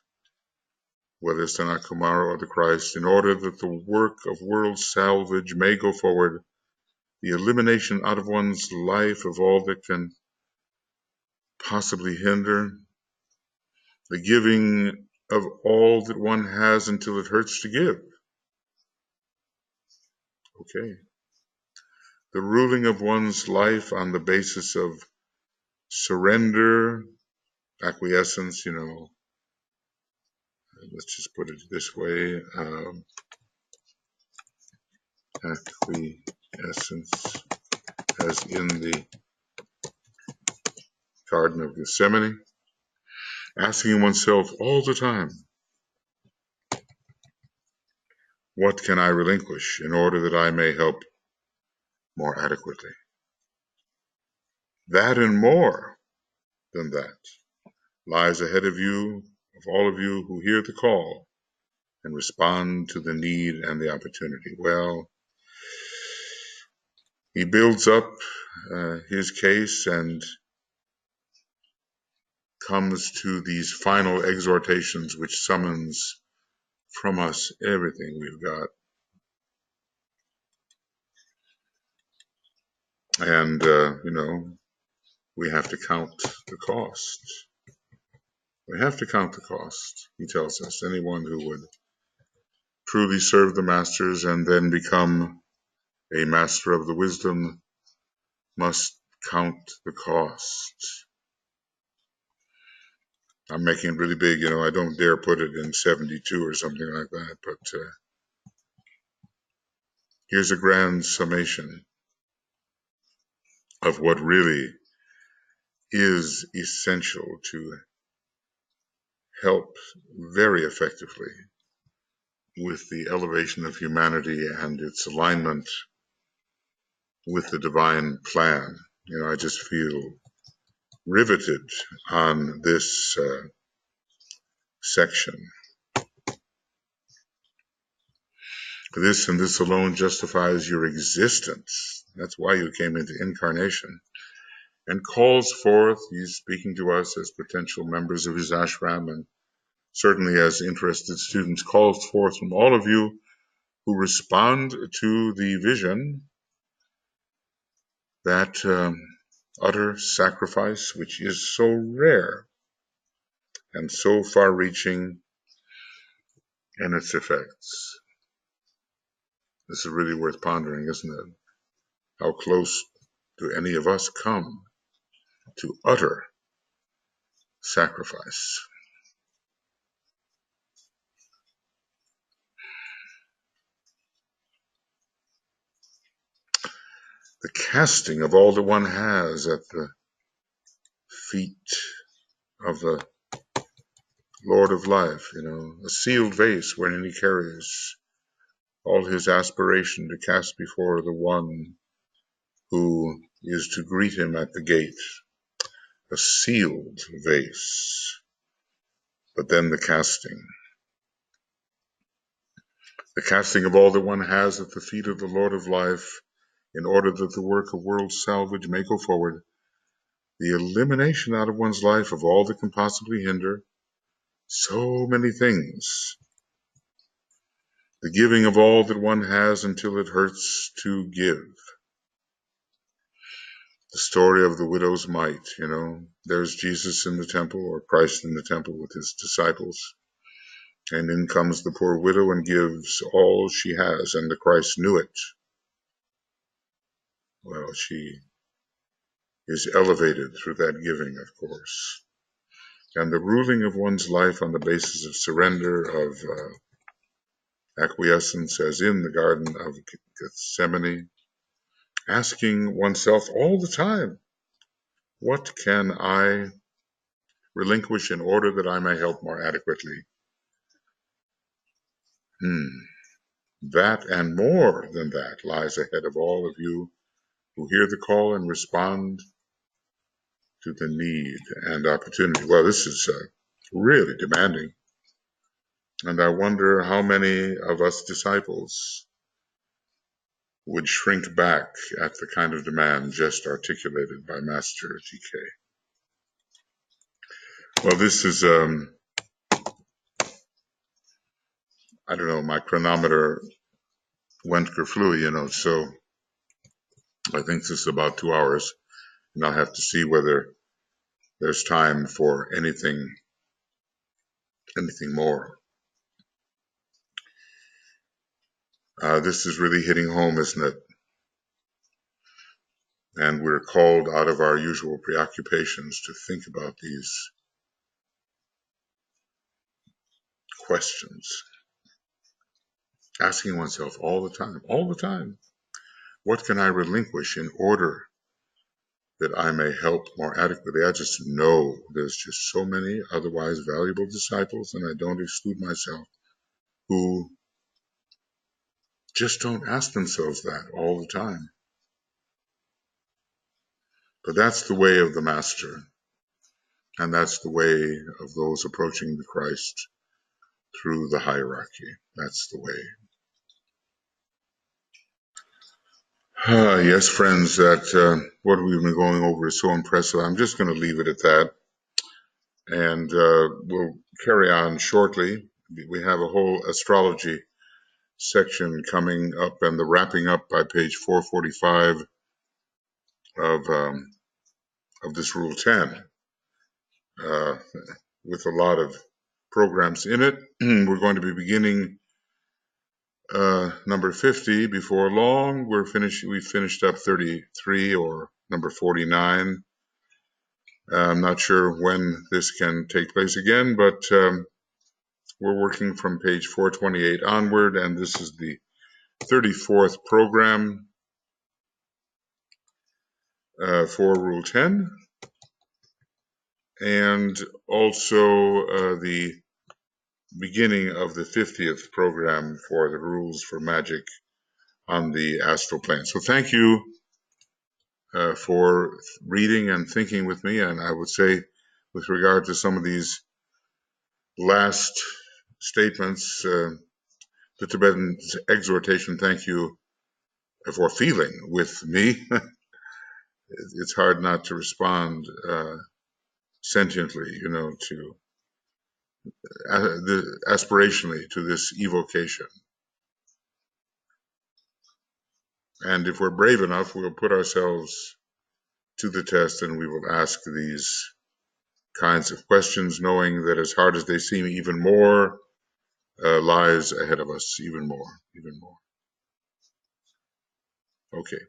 whether Sanat Kumara or the Christ, in order that the work of world salvage may go forward, the elimination out of one's life of all that can possibly hinder, the giving of all that one has until it hurts to give. Okay. The ruling of one's life on the basis of surrender, acquiescence, let's just put it this way, acquiescence as in the Garden of Gethsemane, asking oneself all the time, what can I relinquish in order that I may help more adequately? That and more than that lies ahead of you, of all of you who hear the call and respond to the need and the opportunity. Well, he builds up his case and comes to these final exhortations which summons from us everything we've got. And, we have to count the cost. We have to count the cost. He tells us anyone who would truly serve the masters and then become a master of the wisdom must count the cost. I'm making it really big, I don't dare put it in 72 or something like that, but here's a grand summation of what really is essential to help very effectively with the elevation of humanity and its alignment with the divine plan. I just feel riveted on this section. This and this alone justifies your existence. That's why you came into incarnation. And calls forth, he's speaking to us as potential members of his ashram and certainly as interested students, calls forth from all of you who respond to the vision that utter sacrifice, which is so rare and so far-reaching in its effects. This is really worth pondering, isn't it? How close do any of us come to utter sacrifice? The casting of all that one has at the feet of the Lord of life, a sealed vase wherein he carries all his aspiration to cast before the one who is to greet him at the gate. A sealed vase. But then the casting. The casting of all that one has at the feet of the Lord of life, in order that the work of world salvage may go forward, the elimination out of one's life of all that can possibly hinder so many things, the giving of all that one has until it hurts to give. The story of the widow's mite, there's Jesus in the temple, or Christ in the temple with his disciples, and in comes the poor widow and gives all she has, and the Christ knew it. Well, she is elevated through that giving, of course. And the ruling of one's life on the basis of surrender, of acquiescence, as in the Garden of Gethsemane, asking oneself all the time, what can I relinquish in order that I may help more adequately? That and more than that lies ahead of all of you who hear the call and respond to the need and opportunity. Well, this is really demanding. And I wonder how many of us disciples would shrink back at the kind of demand just articulated by Master TK. Well, this is, I don't know, my chronometer went kerflooey, so I think this is about 2 hours, and I'll have to see whether there's time for anything more. This is really hitting home, isn't it? And we're called out of our usual preoccupations to think about these questions, asking oneself all the time, what can I relinquish in order that I may help more adequately? I just know there's just so many otherwise valuable disciples, and I don't exclude myself, who just don't ask themselves that all the time. But that's the way of the Master, and that's the way of those approaching the Christ through the hierarchy. That's the way. Yes, friends, that what we've been going over is so impressive. I'm just going to leave it at that, and we'll carry on shortly. We have a whole astrology section coming up, and the wrapping up by page 445 of this Rule 10, with a lot of programs in it. We're going to be beginning number 50 before long. We finished up 33 or number 49. I'm not sure when this can take place again, but we're working from page 428 onward, and this is the 34th program for Rule 10, and also the beginning of the 50th program for the rules for magic on the astral plane. So thank you for reading and thinking with me, and I would say with regard to some of these last statements, the Tibetan exhortation, thank you for feeling with me. It's hard not to respond sentiently, to aspirationally to this evocation. And if we're brave enough, we'll put ourselves to the test, and we will ask these kinds of questions, knowing that as hard as they seem, even more lies ahead of us, even more. Okay.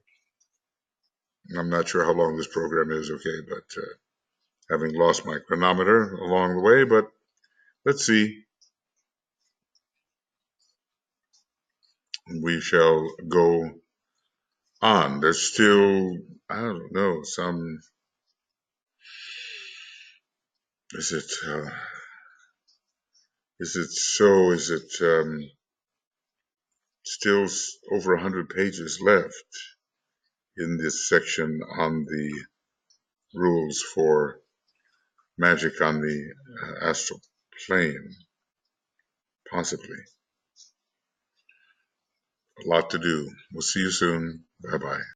I'm not sure how long this program is, okay, but having lost my chronometer along the way, but let's see. We shall go on. There's still, I don't know, is it still over 100 pages left in this section on the rules for magic on the astral plane? Possibly. A lot to do. We'll see you soon. Bye-bye.